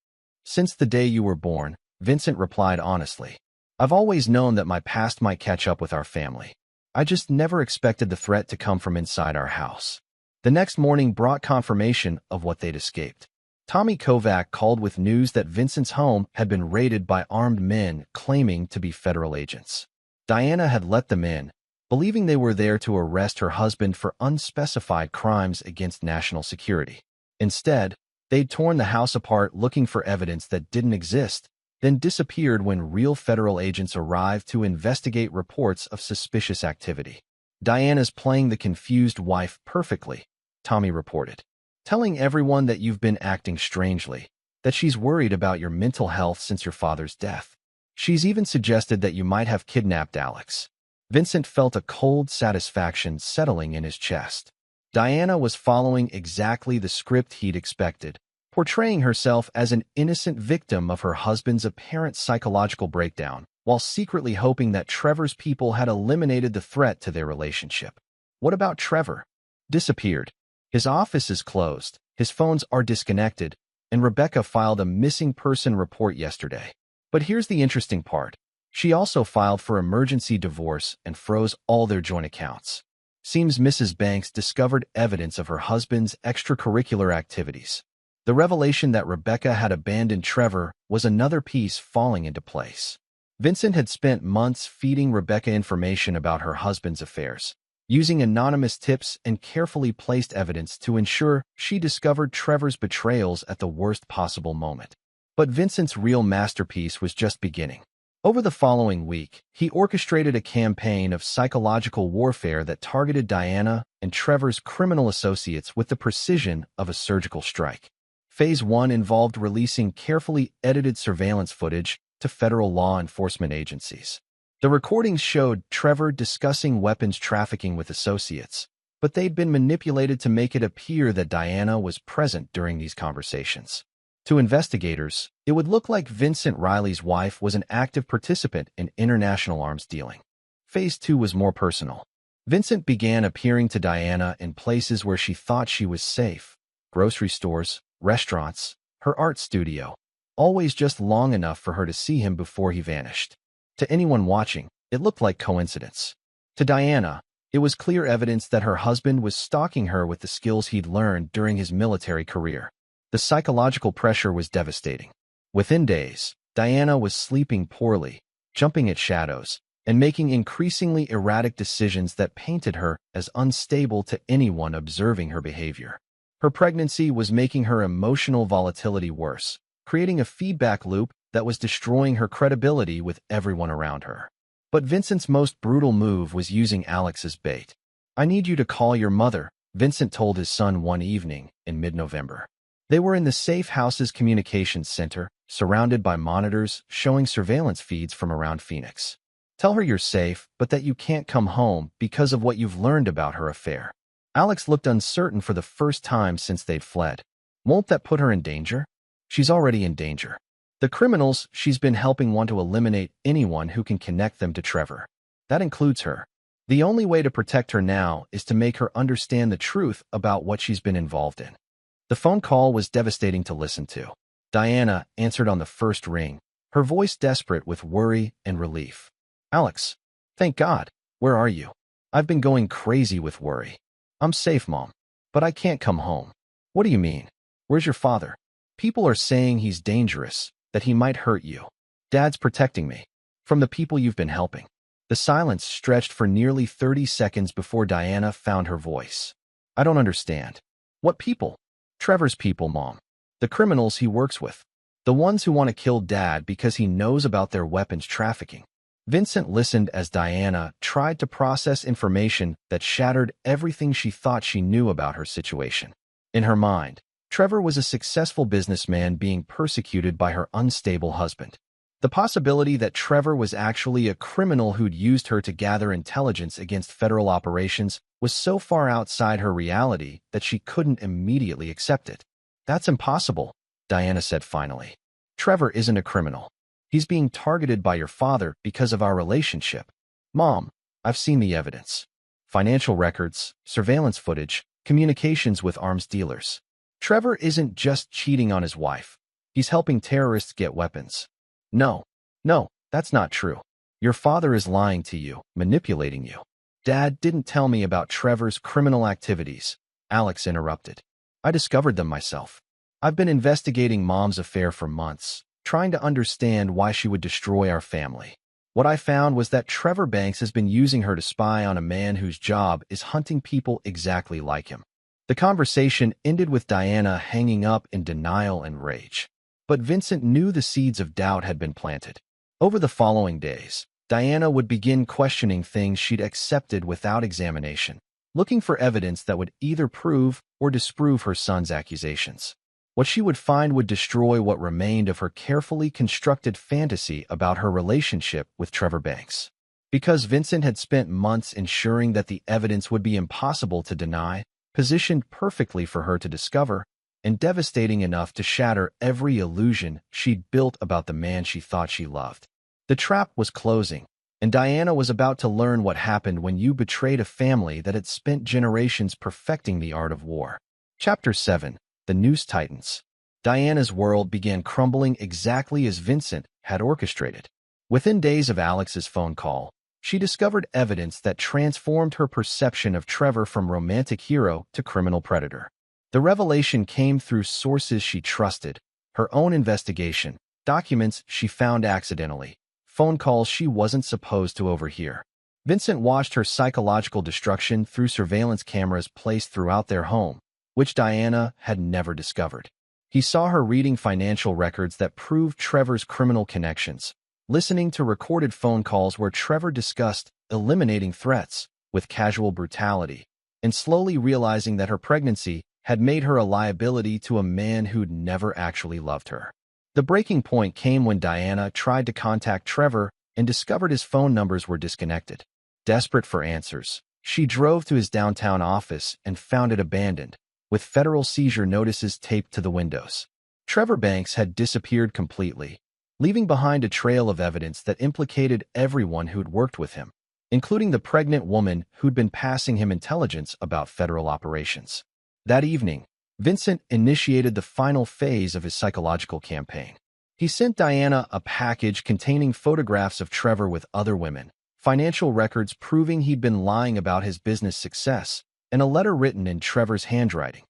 "Since the day you were born," Vincent replied honestly. "I've always known that my past might catch up with our family. I just never expected the threat to come from inside our house." The next morning brought confirmation of what they'd escaped. Tommy Kovac called with news that Vincent's home had been raided by armed men claiming to be federal agents. Diana had let them in, believing they were there to arrest her husband for unspecified crimes against national security. Instead, they'd torn the house apart looking for evidence that didn't exist, then disappeared when real federal agents arrived to investigate reports of suspicious activity. "Diana's playing the confused wife perfectly," Tommy reported, "telling everyone that you've been acting strangely, that she's worried about your mental health since your father's death. She's even suggested that you might have kidnapped Alex." Vincent felt a cold satisfaction settling in his chest. Diana was following exactly the script he'd expected, portraying herself as an innocent victim of her husband's apparent psychological breakdown, while secretly hoping that Trevor's people had eliminated the threat to their relationship. What about Trevor? Disappeared. His office is closed, his phones are disconnected, and Rebecca filed a missing person report yesterday. But here's the interesting part. She also filed for emergency divorce and froze all their joint accounts. Seems Mrs. Banks discovered evidence of her husband's extracurricular activities. The revelation that Rebecca had abandoned Trevor was another piece falling into place. Vincent had spent months feeding Rebecca information about her husband's affairs, using anonymous tips and carefully placed evidence to ensure she discovered Trevor's betrayals at the worst possible moment. But Vincent's real masterpiece was just beginning. Over the following week, he orchestrated a campaign of psychological warfare that targeted Diana and Trevor's criminal associates with the precision of a surgical strike. Phase 1 involved releasing carefully edited surveillance footage to federal law enforcement agencies. The recordings showed Trevor discussing weapons trafficking with associates, but they'd been manipulated to make it appear that Diana was present during these conversations. To investigators, it would look like Vincent Riley's wife was an active participant in international arms dealing. Phase 2 was more personal. Vincent began appearing to Diana in places where she thought she was safe: grocery stores, restaurants, her art studio, always just long enough for her to see him before he vanished. To anyone watching, it looked like coincidence. To Diana, it was clear evidence that her husband was stalking her with the skills he'd learned during his military career. The psychological pressure was devastating. Within days, Diana was sleeping poorly, jumping at shadows, and making increasingly erratic decisions that painted her as unstable to anyone observing her behavior. Her pregnancy was making her emotional volatility worse, creating a feedback loop that was destroying her credibility with everyone around her. But Vincent's most brutal move was using Alex as bait. "I need you to call your mother," Vincent told his son one evening in mid-November. They were in the safe house's communications center, surrounded by monitors showing surveillance feeds from around Phoenix. "Tell her you're safe, but that you can't come home because of what you've learned about her affair." Alex looked uncertain for the first time since they'd fled. "Won't that put her in danger?" "She's already in danger. The criminals she's been helping want to eliminate anyone who can connect them to Trevor. That includes her. The only way to protect her now is to make her understand the truth about what she's been involved in." The phone call was devastating to listen to. Diana answered on the first ring, her voice desperate with worry and relief. "Alex, thank God. Where are you? I've been going crazy with worry. I'm safe, Mom. But I can't come home. What do you mean? Where's your father? People are saying he's dangerous, that he might hurt you. Dad's protecting me. From the people you've been helping. The silence stretched for nearly 30 seconds before Diana found her voice. I don't understand. What people? Trevor's people, Mom. The criminals he works with. The ones who want to kill Dad because he knows about their weapons trafficking. Vincent listened as Diana tried to process information that shattered everything she thought she knew about her situation. In her mind, Trevor was a successful businessman being persecuted by her unstable husband. The possibility that Trevor was actually a criminal who'd used her to gather intelligence against federal operations was so far outside her reality that she couldn't immediately accept it. That's impossible, Diana said finally. Trevor isn't a criminal. He's being targeted by your father because of our relationship. Mom, I've seen the evidence. Financial records, surveillance footage, communications with arms dealers. Trevor isn't just cheating on his wife. He's helping terrorists get weapons. No, that's not true. Your father is lying to you, manipulating you. Dad didn't tell me about Trevor's criminal activities, Alex interrupted. I discovered them myself. I've been investigating Mom's affair for months, trying to understand why she would destroy our family. What I found was that Trevor Banks has been using her to spy on a man whose job is hunting people exactly like him. The conversation ended with Diana hanging up in denial and rage. But Vincent knew the seeds of doubt had been planted. Over the following days, Diana would begin questioning things she'd accepted without examination, looking for evidence that would either prove or disprove her son's accusations. What she would find would destroy what remained of her carefully constructed fantasy about her relationship with Trevor Banks. Because Vincent had spent months ensuring that the evidence would be impossible to deny, positioned perfectly for her to discover, and devastating enough to shatter every illusion she'd built about the man she thought she loved. The trap was closing, and Diana was about to learn what happened when you betrayed a family that had spent generations perfecting the art of war. Chapter 7. The Noose Tightens. Diana's world began crumbling exactly as Vincent had orchestrated. Within days of Alex's phone call, she discovered evidence that transformed her perception of Trevor from romantic hero to criminal predator. The revelation came through sources she trusted, her own investigation, documents she found accidentally, phone calls she wasn't supposed to overhear. Vincent watched her psychological destruction through surveillance cameras placed throughout their home, which Diana had never discovered. He saw her reading financial records that proved Trevor's criminal connections, listening to recorded phone calls where Trevor discussed eliminating threats with casual brutality, and slowly realizing that her pregnancy had made her a liability to a man who'd never actually loved her. The breaking point came when Diana tried to contact Trevor and discovered his phone numbers were disconnected. Desperate for answers, she drove to his downtown office and found it abandoned, with federal seizure notices taped to the windows. Trevor Banks had disappeared completely, leaving behind a trail of evidence that implicated everyone who'd worked with him, including the pregnant woman who'd been passing him intelligence about federal operations. That evening, Vincent initiated the final phase of his psychological campaign. He sent Diana a package containing photographs of Trevor with other women, financial records proving he'd been lying about his business success, and a letter written in Trevor's handwriting,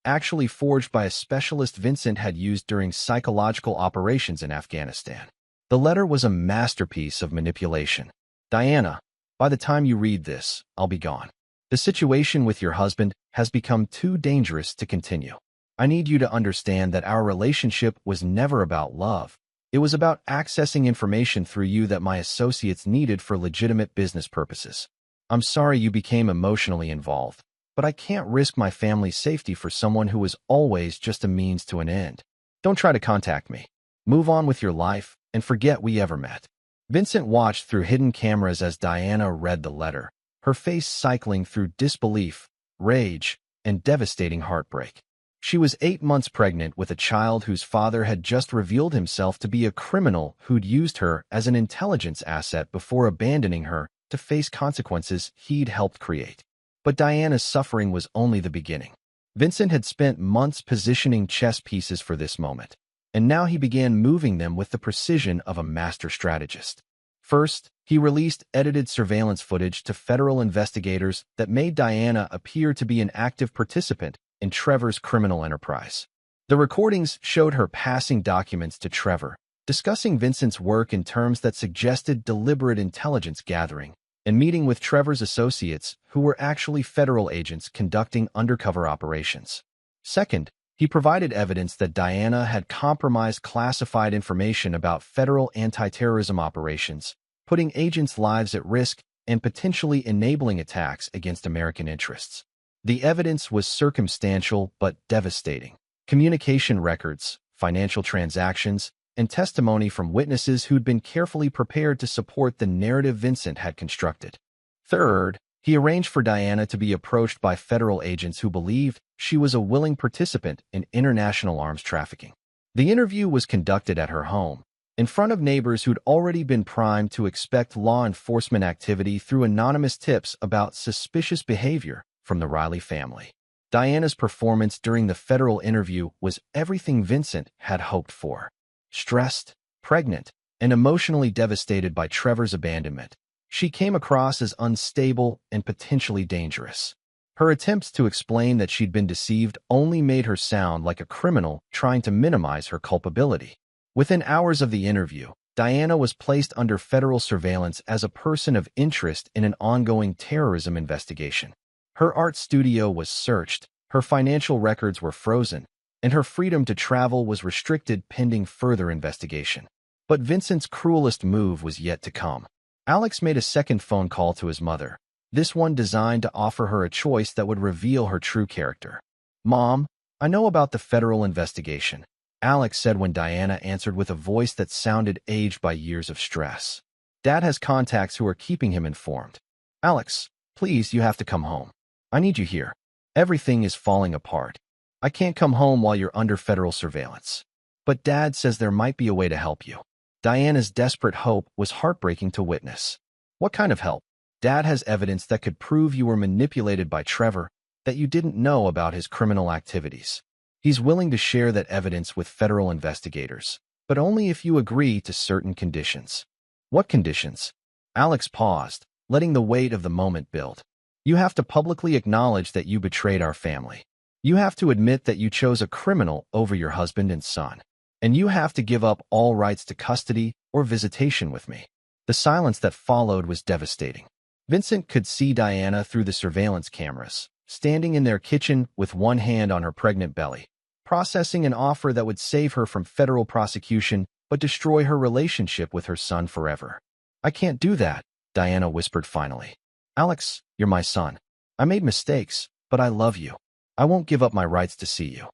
actually forged by a specialist Vincent had used during psychological operations in Afghanistan. The letter was a masterpiece of manipulation. Diana, by the time you read this, I'll be gone. The situation with your husband has become too dangerous to continue. I need you to understand that our relationship was never about love. It was about accessing information through you that my associates needed for legitimate business purposes. I'm sorry you became emotionally involved, but I can't risk my family's safety for someone who was always just a means to an end. Don't try to contact me. Move on with your life and forget we ever met. Vincent watched through hidden cameras as Diana read the letter, her face cycling through disbelief, rage, and devastating heartbreak. She was 8 months pregnant with a child whose father had just revealed himself to be a criminal who'd used her as an intelligence asset before abandoning her to face consequences he'd helped create. But Diana's suffering was only the beginning. Vincent had spent months positioning chess pieces for this moment, and now he began moving them with the precision of a master strategist. First, he released edited surveillance footage to federal investigators that made Diana appear to be an active participant in Trevor's criminal enterprise. The recordings showed her passing documents to Trevor, discussing Vincent's work in terms that suggested deliberate intelligence gathering, and meeting with Trevor's associates who were actually federal agents conducting undercover operations. Second, he provided evidence that Diana had compromised classified information about federal anti-terrorism operations, putting agents' lives at risk and potentially enabling attacks against American interests. The evidence was circumstantial but devastating. Communication records, financial transactions, and testimony from witnesses who'd been carefully prepared to support the narrative Vincent had constructed. Third, he arranged for Diana to be approached by federal agents who believed she was a willing participant in international arms trafficking. The interview was conducted at her home, in front of neighbors who'd already been primed to expect law enforcement activity through anonymous tips about suspicious behavior from the Riley family. Diana's performance during the federal interview was everything Vincent had hoped for. Stressed, pregnant, and emotionally devastated by Trevor's abandonment, she came across as unstable and potentially dangerous. Her attempts to explain that she'd been deceived only made her sound like a criminal trying to minimize her culpability. Within hours of the interview, Diana was placed under federal surveillance as a person of interest in an ongoing terrorism investigation. Her art studio was searched, her financial records were frozen, and her freedom to travel was restricted pending further investigation. But Vincent's cruelest move was yet to come. Alex made a second phone call to his mother, this one designed to offer her a choice that would reveal her true character. "Mom, I know about the federal investigation," Alex said when Diana answered with a voice that sounded aged by years of stress. "Dad has contacts who are keeping him informed. Alex, please, you have to come home. I need you here. Everything is falling apart. I can't come home while you're under federal surveillance. But Dad says there might be a way to help you." Diana's desperate hope was heartbreaking to witness. "What kind of help?" "Dad has evidence that could prove you were manipulated by Trevor, that you didn't know about his criminal activities. He's willing to share that evidence with federal investigators, but only if you agree to certain conditions." "What conditions?" Alex paused, letting the weight of the moment build. "You have to publicly acknowledge that you betrayed our family. You have to admit that you chose a criminal over your husband and son. And you have to give up all rights to custody or visitation with me." The silence that followed was devastating. Vincent could see Diana through the surveillance cameras, standing in their kitchen with one hand on her pregnant belly, processing an offer that would save her from federal prosecution but destroy her relationship with her son forever. "I can't do that," Diana whispered finally. "Alex, you're my son. I made mistakes, but I love you. I won't give up my rights to see you."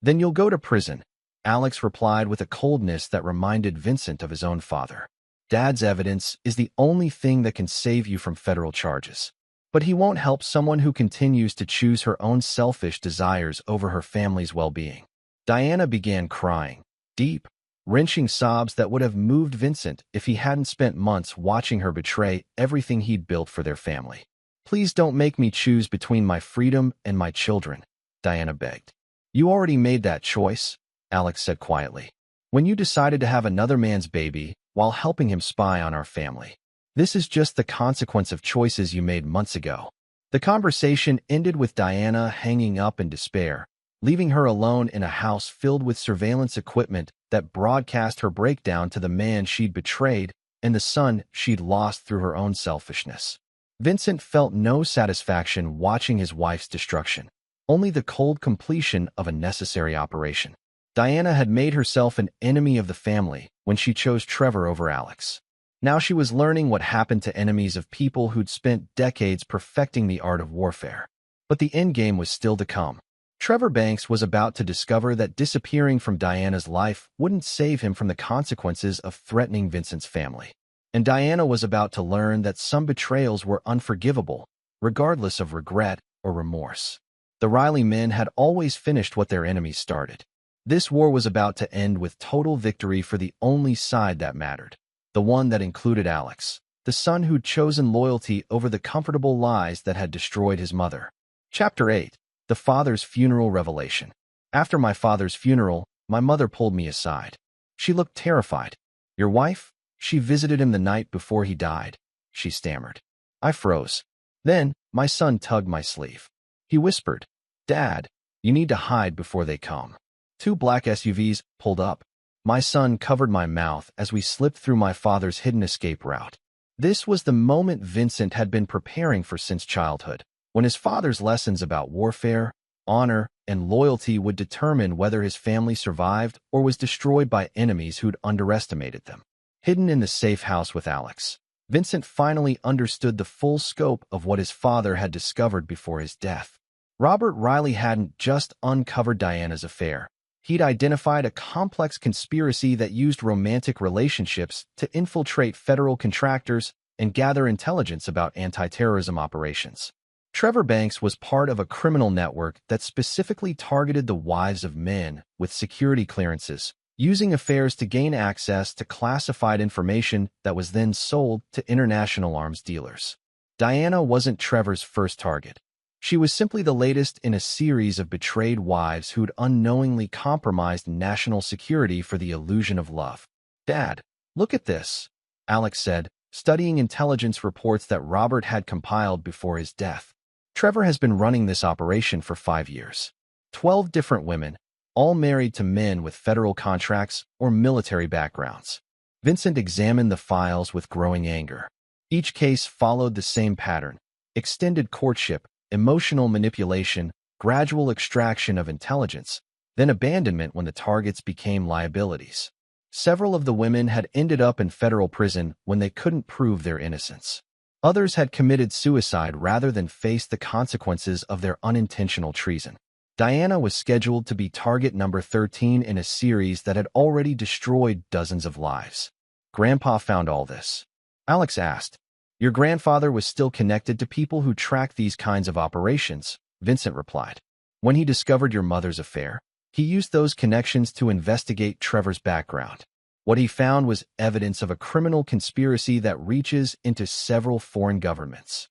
"Then you'll go to prison," Alex replied with a coldness that reminded Vincent of his own father. "Dad's evidence is the only thing that can save you from federal charges. But he won't help someone who continues to choose her own selfish desires over her family's well-being." Diana began crying, deep, wrenching sobs that would have moved Vincent if he hadn't spent months watching her betray everything he'd built for their family. "Please don't make me choose between my freedom and my children," Diana begged. "You already made that choice," Alex said quietly, "when you decided to have another man's baby while helping him spy on our family. This is just the consequence of choices you made months ago." The conversation ended with Diana hanging up in despair, leaving her alone in a house filled with surveillance equipment that broadcast her breakdown to the man she'd betrayed and the son she'd lost through her own selfishness. Vincent felt no satisfaction watching his wife's destruction, only the cold completion of a necessary operation. Diana had made herself an enemy of the family when she chose Trevor over Alex. Now she was learning what happened to enemies of people who'd spent decades perfecting the art of warfare. But the endgame was still to come. Trevor Banks was about to discover that disappearing from Diana's life wouldn't save him from the consequences of threatening Vincent's family. And Diana was about to learn that some betrayals were unforgivable, regardless of regret or remorse. The Riley men had always finished what their enemies started. This war was about to end with total victory for the only side that mattered, the one that included Alex, the son who'd chosen loyalty over the comfortable lies that had destroyed his mother. Chapter 8. The Father's Funeral Revelation. After my father's funeral, my mother pulled me aside. She looked terrified. "Your wife?" She visited him the night before he died, she stammered. I froze. Then, my son tugged my sleeve. He whispered, Dad, you need to hide before they come. Two black SUVs pulled up. My son covered my mouth as we slipped through my father's hidden escape route. This was the moment Vincent had been preparing for since childhood, when his father's lessons about warfare, honor, and loyalty would determine whether his family survived or was destroyed by enemies who'd underestimated them. Hidden in the safe house with Alex, Vincent finally understood the full scope of what his father had discovered before his death. Robert Riley hadn't just uncovered Diana's affair. He'd identified a complex conspiracy that used romantic relationships to infiltrate federal contractors and gather intelligence about anti-terrorism operations. Trevor Banks was part of a criminal network that specifically targeted the wives of men with security clearances, using affairs to gain access to classified information that was then sold to international arms dealers. Diana wasn't Trevor's first target. She was simply the latest in a series of betrayed wives who'd unknowingly compromised national security for the illusion of love. Dad, look at this, Alex said, studying intelligence reports that Robert had compiled before his death. Trevor has been running this operation for 5 years. 12 different women, all married to men with federal contracts or military backgrounds. Vincent examined the files with growing anger. Each case followed the same pattern: extended courtship, emotional manipulation, gradual extraction of intelligence, then abandonment when the targets became liabilities. Several of the women had ended up in federal prison when they couldn't prove their innocence. Others had committed suicide rather than face the consequences of their unintentional treason. Diana was scheduled to be target number 13 in a series that had already destroyed dozens of lives. Grandpa found all this. Alex asked, Your grandfather was still connected to people who track these kinds of operations, Vincent replied. When he discovered your mother's affair, he used those connections to investigate Trevor's background. What he found was evidence of a criminal conspiracy that reaches into several foreign governments.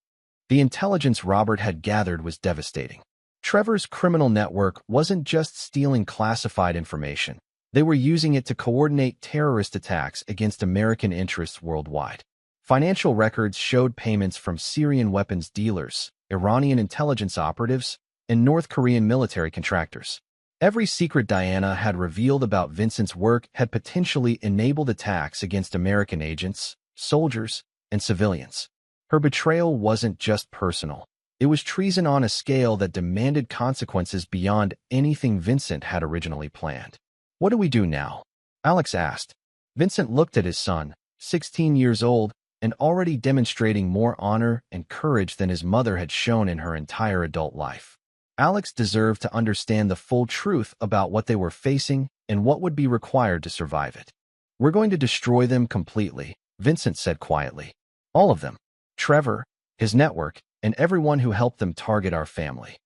The intelligence Robert had gathered was devastating. Trevor's criminal network wasn't just stealing classified information. They were using it to coordinate terrorist attacks against American interests worldwide. Financial records showed payments from Syrian weapons dealers, Iranian intelligence operatives, and North Korean military contractors. Every secret Diana had revealed about Vincent's work had potentially enabled attacks against American agents, soldiers, and civilians. Her betrayal wasn't just personal. It was treason on a scale that demanded consequences beyond anything Vincent had originally planned. What do we do now? Alex asked. Vincent looked at his son, 16 years old, and already demonstrating more honor and courage than his mother had shown in her entire adult life. Alex deserved to understand the full truth about what they were facing and what would be required to survive it. We're going to destroy them completely, Vincent said quietly. All of them. Trevor, his network, and everyone who helped them target our family.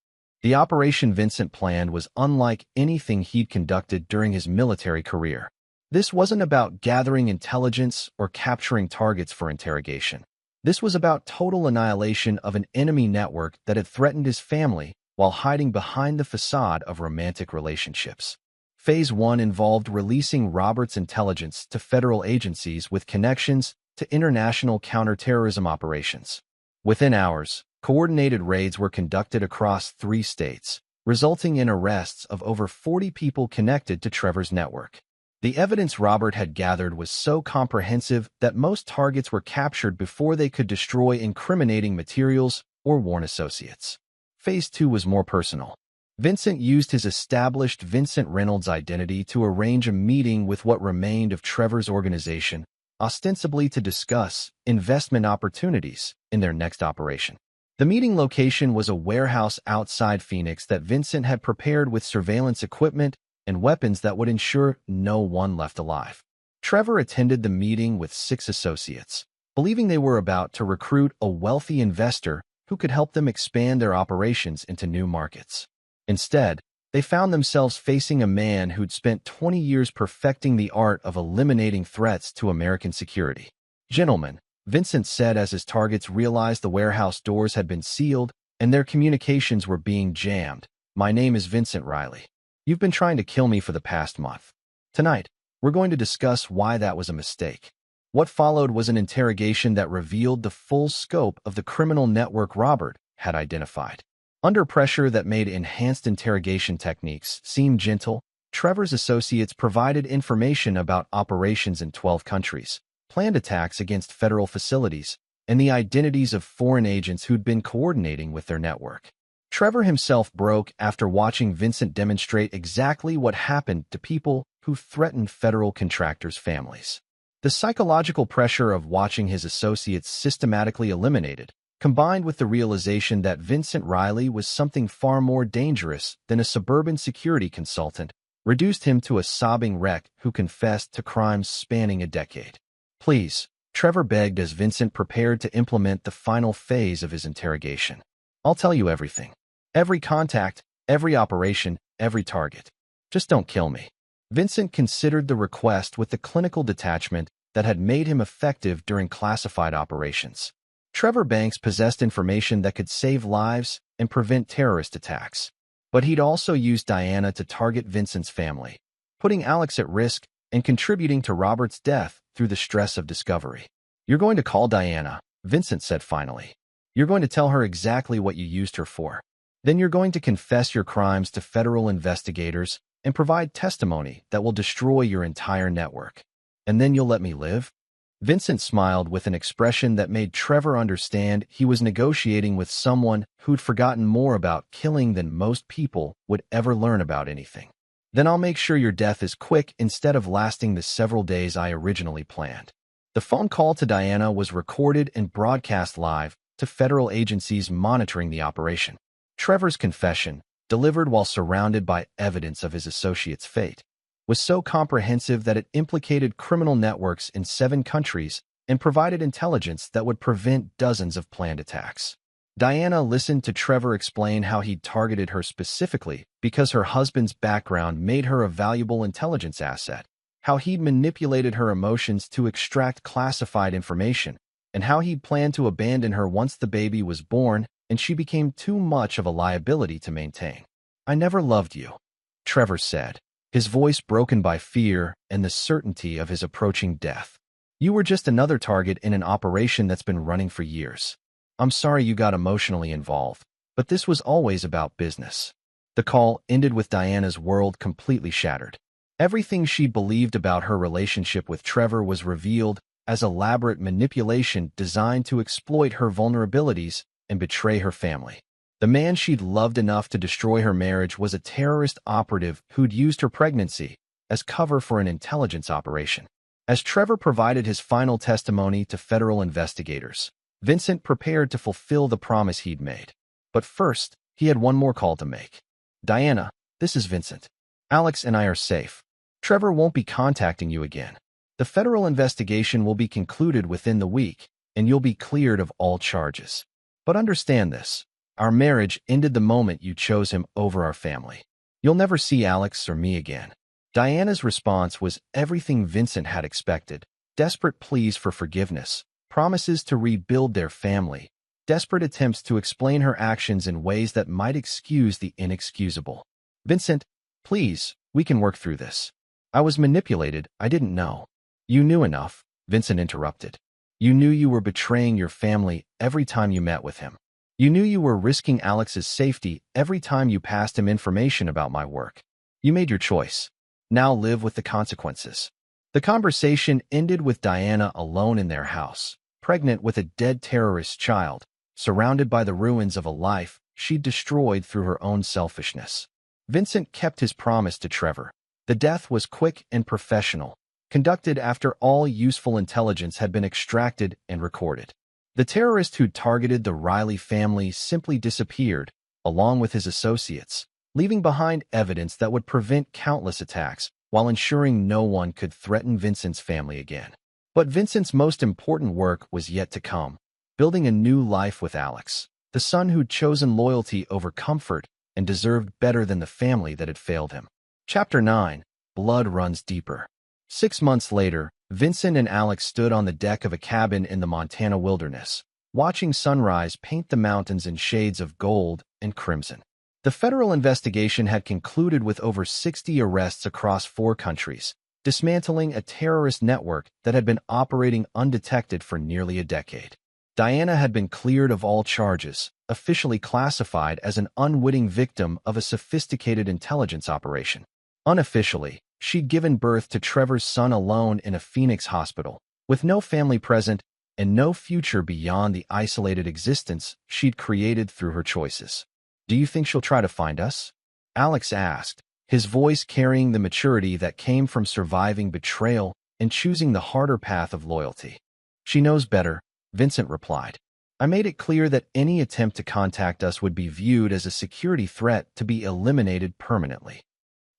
The operation Vincent planned was unlike anything he'd conducted during his military career. This wasn't about gathering intelligence or capturing targets for interrogation. This was about total annihilation of an enemy network that had threatened his family while hiding behind the facade of romantic relationships. Phase 1 involved releasing Robert's intelligence to federal agencies with connections to international counterterrorism operations. Within hours, coordinated raids were conducted across 3 states, resulting in arrests of over 40 people connected to Trevor's network. The evidence Robert had gathered was so comprehensive that most targets were captured before they could destroy incriminating materials or warn associates. Phase 2 was more personal. Vincent used his established Vincent Reynolds identity to arrange a meeting with what remained of Trevor's organization, ostensibly to discuss investment opportunities in their next operation. The meeting location was a warehouse outside Phoenix that Vincent had prepared with surveillance equipment and weapons that would ensure no one left alive. Trevor attended the meeting with 6 associates, believing they were about to recruit a wealthy investor who could help them expand their operations into new markets. Instead, they found themselves facing a man who'd spent 20 years perfecting the art of eliminating threats to American security. Gentlemen, Vincent said as his targets realized the warehouse doors had been sealed and their communications were being jammed, my name is Vincent Riley. You've been trying to kill me for the past month. Tonight, we're going to discuss why that was a mistake. What followed was an interrogation that revealed the full scope of the criminal network Robert had identified. Under pressure that made enhanced interrogation techniques seem gentle, Trevor's associates provided information about operations in 12 countries, planned attacks against federal facilities, and the identities of foreign agents who'd been coordinating with their network. Trevor himself broke after watching Vincent demonstrate exactly what happened to people who threatened federal contractors' families. The psychological pressure of watching his associates systematically eliminated, combined with the realization that Vincent Riley was something far more dangerous than a suburban security consultant, reduced him to a sobbing wreck who confessed to crimes spanning a decade. "Please," Trevor begged as Vincent prepared to implement the final phase of his interrogation. "I'll tell you everything. Every contact, every operation, every target. Just don't kill me." Vincent considered the request with the clinical detachment that had made him effective during classified operations. Trevor Banks possessed information that could save lives and prevent terrorist attacks. But he'd also used Diana to target Vincent's family, putting Alex at risk and contributing to Robert's death through the stress of discovery. "You're going to call Diana," Vincent said finally. "You're going to tell her exactly what you used her for. Then you're going to confess your crimes to federal investigators and provide testimony that will destroy your entire network. And then you'll let me live?" Vincent smiled with an expression that made Trevor understand he was negotiating with someone who'd forgotten more about killing than most people would ever learn about anything. "Then I'll make sure your death is quick instead of lasting the several days I originally planned." The phone call to Diana was recorded and broadcast live to federal agencies monitoring the operation. Trevor's confession, delivered while surrounded by evidence of his associate's fate, was so comprehensive that it implicated criminal networks in 7 countries and provided intelligence that would prevent dozens of planned attacks. Diana listened to Trevor explain how he'd targeted her specifically because her husband's background made her a valuable intelligence asset, how he'd manipulated her emotions to extract classified information, and how he'd planned to abandon her once the baby was born and she became too much of a liability to maintain. "I never loved you," Trevor said, his voice broken by fear and the certainty of his approaching death. "You were just another target in an operation that's been running for years. I'm sorry you got emotionally involved, but this was always about business." The call ended with Diana's world completely shattered. Everything she believed about her relationship with Trevor was revealed as elaborate manipulation designed to exploit her vulnerabilities and betray her family. The man she'd loved enough to destroy her marriage was a terrorist operative who'd used her pregnancy as cover for an intelligence operation. As Trevor provided his final testimony to federal investigators, Vincent prepared to fulfill the promise he'd made. But first, he had one more call to make. "Diana, this is Vincent. Alex and I are safe. Trevor won't be contacting you again. The federal investigation will be concluded within the week, and you'll be cleared of all charges. But understand this. Our marriage ended the moment you chose him over our family. You'll never see Alex or me again." Diana's response was everything Vincent had expected: desperate pleas for forgiveness, promises to rebuild their family, desperate attempts to explain her actions in ways that might excuse the inexcusable. "Vincent, please, we can work through this. I was manipulated, I didn't know." "You knew enough," Vincent interrupted. "You knew you were betraying your family every time you met with him. You knew you were risking Alex's safety every time you passed him information about my work. You made your choice. Now live with the consequences." The conversation ended with Diana alone in their house, pregnant with a dead terrorist child, surrounded by the ruins of a life she'd destroyed through her own selfishness. Vincent kept his promise to Trevor. The death was quick and professional, conducted after all useful intelligence had been extracted and recorded. The terrorist who'd targeted the Riley family simply disappeared, along with his associates, leaving behind evidence that would prevent countless attacks while ensuring no one could threaten Vincent's family again. But Vincent's most important work was yet to come: building a new life with Alex, the son who'd chosen loyalty over comfort and deserved better than the family that had failed him. Chapter 9: Blood Runs Deeper. 6 months later, Vincent and Alex stood on the deck of a cabin in the Montana wilderness, watching sunrise paint the mountains in shades of gold and crimson. The federal investigation had concluded with over 60 arrests across 4 countries, dismantling a terrorist network that had been operating undetected for nearly a decade. Diana had been cleared of all charges, officially classified as an unwitting victim of a sophisticated intelligence operation. Unofficially, she'd given birth to Trevor's son alone in a Phoenix hospital, with no family present and no future beyond the isolated existence she'd created through her choices. "Do you think she'll try to find us?" Alex asked, his voice carrying the maturity that came from surviving betrayal and choosing the harder path of loyalty. "She knows better," Vincent replied. "I made it clear that any attempt to contact us would be viewed as a security threat to be eliminated permanently."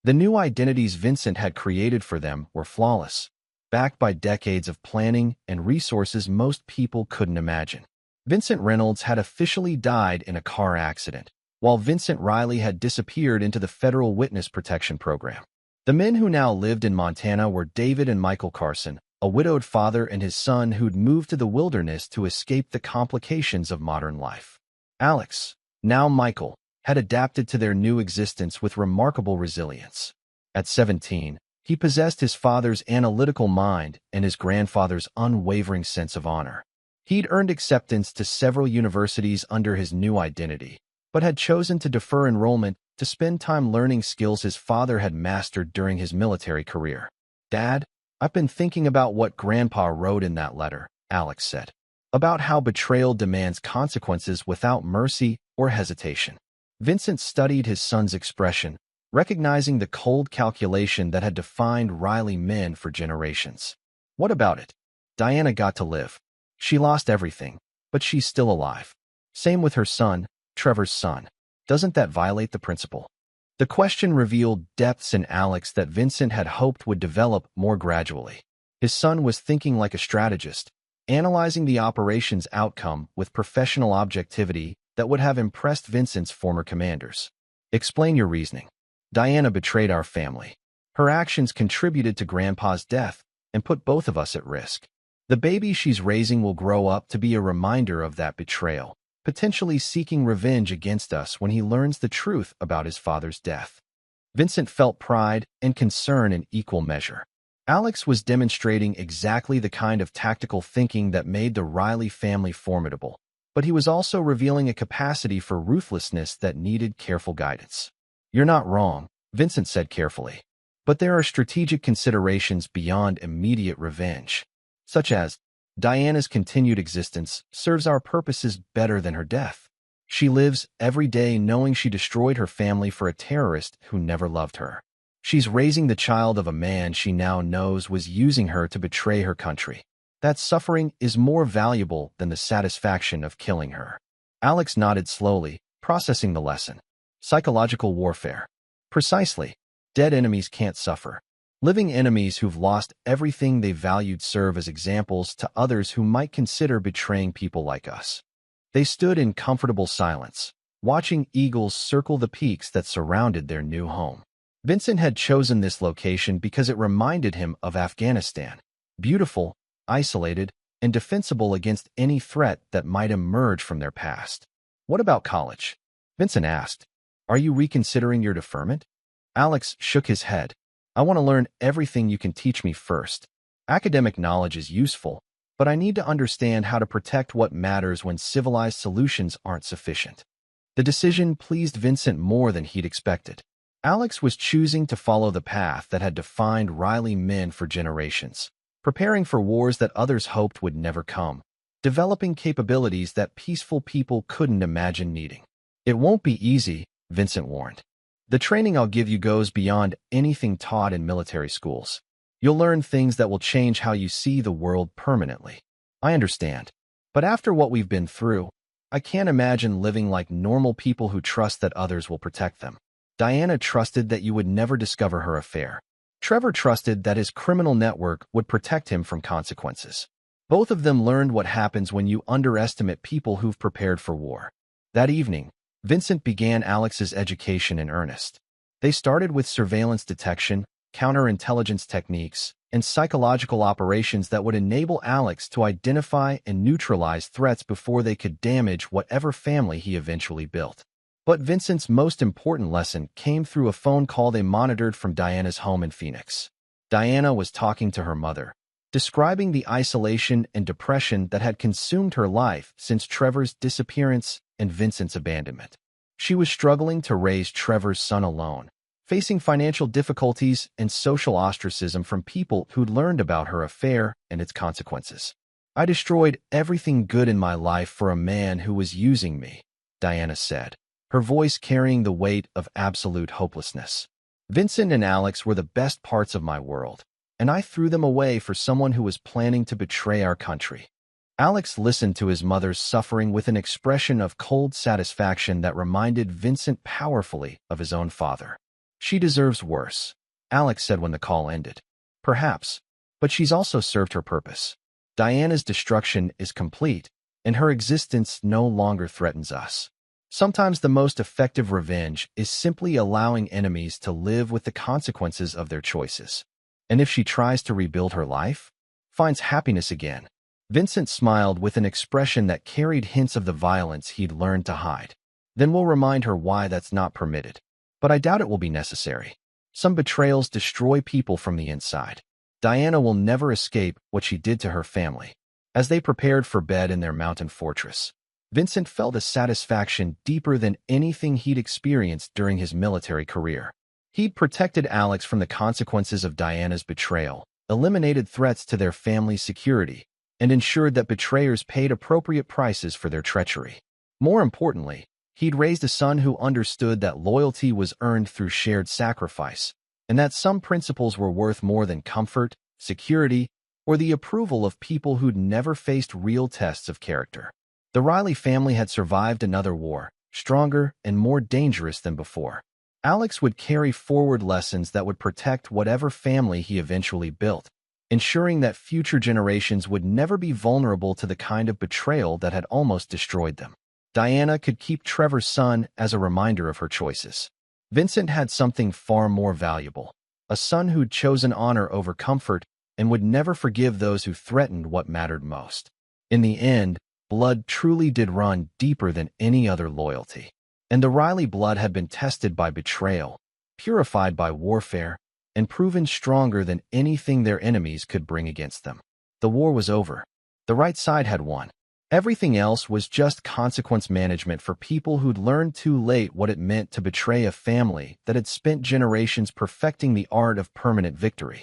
The new identities Vincent had created for them were flawless, backed by decades of planning and resources most people couldn't imagine. Vincent Reynolds had officially died in a car accident, while Vincent Riley had disappeared into the federal witness protection program. The men who now lived in Montana were David and Michael Carson, a widowed father and his son who'd moved to the wilderness to escape the complications of modern life. Alex, now Michael, had adapted to their new existence with remarkable resilience. At 17, he possessed his father's analytical mind and his grandfather's unwavering sense of honor. He'd earned acceptance to several universities under his new identity, but had chosen to defer enrollment to spend time learning skills his father had mastered during his military career. "Dad, I've been thinking about what Grandpa wrote in that letter," Alex said, "about how betrayal demands consequences without mercy or hesitation." Vincent studied his son's expression, recognizing the cold calculation that had defined Riley men for generations. "What about it? Diana got to live. She lost everything, but she's still alive. Same with her son, Trevor's son. Doesn't that violate the principle?" The question revealed depths in Alex that Vincent had hoped would develop more gradually. His son was thinking like a strategist, analyzing the operation's outcome with professional objectivity that would have impressed Vincent's former commanders. "Explain your reasoning." "Diana betrayed our family. Her actions contributed to Grandpa's death and put both of us at risk. The baby she's raising will grow up to be a reminder of that betrayal, potentially seeking revenge against us when he learns the truth about his father's death." Vincent felt pride and concern in equal measure. Alex was demonstrating exactly the kind of tactical thinking that made the Riley family formidable, but he was also revealing a capacity for ruthlessness that needed careful guidance. "You're not wrong," Vincent said carefully, "but there are strategic considerations beyond immediate revenge, such as Diana's continued existence serves our purposes better than her death. She lives every day knowing she destroyed her family for a terrorist who never loved her. She's raising the child of a man she now knows was using her to betray her country. That suffering is more valuable than the satisfaction of killing her." Alex nodded slowly, processing the lesson. Psychological warfare. Precisely. Dead enemies can't suffer. Living enemies who've lost everything they valued serve as examples to others who might consider betraying people like us. They stood in comfortable silence, watching eagles circle the peaks that surrounded their new home. Vincent had chosen this location because it reminded him of Afghanistan, beautiful, isolated, and defensible against any threat that might emerge from their past. "What about college?" Vincent asked. "Are you reconsidering your deferment?" Alex shook his head. "I want to learn everything you can teach me first. Academic knowledge is useful, but I need to understand how to protect what matters when civilized solutions aren't sufficient." The decision pleased Vincent more than he'd expected. Alex was choosing to follow the path that had defined Riley men for generations, preparing for wars that others hoped would never come, developing capabilities that peaceful people couldn't imagine needing. "It won't be easy," Vincent warned. "The training I'll give you goes beyond anything taught in military schools. You'll learn things that will change how you see the world permanently." "I understand. But after what we've been through, I can't imagine living like normal people who trust that others will protect them." Diana trusted that you would never discover her affair. Trevor trusted that his criminal network would protect him from consequences. Both of them learned what happens when you underestimate people who've prepared for war. That evening, Vincent began Alex's education in earnest. They started with surveillance detection, counterintelligence techniques, and psychological operations that would enable Alex to identify and neutralize threats before they could damage whatever family he eventually built. But Vincent's most important lesson came through a phone call they monitored from Diana's home in Phoenix. Diana was talking to her mother, describing the isolation and depression that had consumed her life since Trevor's disappearance and Vincent's abandonment. She was struggling to raise Trevor's son alone, facing financial difficulties and social ostracism from people who'd learned about her affair and its consequences. "I destroyed everything good in my life for a man who was using me," Diana said, her voice carrying the weight of absolute hopelessness. "Vincent and Alex were the best parts of my world, and I threw them away for someone who was planning to betray our country." Alex listened to his mother's suffering with an expression of cold satisfaction that reminded Vincent powerfully of his own father. "She deserves worse," Alex said when the call ended. "Perhaps, but she's also served her purpose. Diana's destruction is complete, and her existence no longer threatens us." Sometimes the most effective revenge is simply allowing enemies to live with the consequences of their choices. And if she tries to rebuild her life, finds happiness again, Vincent smiled with an expression that carried hints of the violence he'd learned to hide. "Then we'll remind her why that's not permitted. But I doubt it will be necessary. Some betrayals destroy people from the inside. Diana will never escape what she did to her family." As they prepared for bed in their mountain fortress, Vincent felt a satisfaction deeper than anything he'd experienced during his military career. He'd protected Alex from the consequences of Diana's betrayal, eliminated threats to their family's security, and ensured that betrayers paid appropriate prices for their treachery. More importantly, he'd raised a son who understood that loyalty was earned through shared sacrifice, and that some principles were worth more than comfort, security, or the approval of people who'd never faced real tests of character. The Riley family had survived another war, stronger and more dangerous than before. Alex would carry forward lessons that would protect whatever family he eventually built, ensuring that future generations would never be vulnerable to the kind of betrayal that had almost destroyed them. Diana could keep Trevor's son as a reminder of her choices. Vincent had something far more valuable, a son who'd chosen honor over comfort and would never forgive those who threatened what mattered most. In the end, blood truly did run deeper than any other loyalty. And the Riley blood had been tested by betrayal, purified by warfare, and proven stronger than anything their enemies could bring against them. The war was over. The right side had won. Everything else was just consequence management for people who'd learned too late what it meant to betray a family that had spent generations perfecting the art of permanent victory.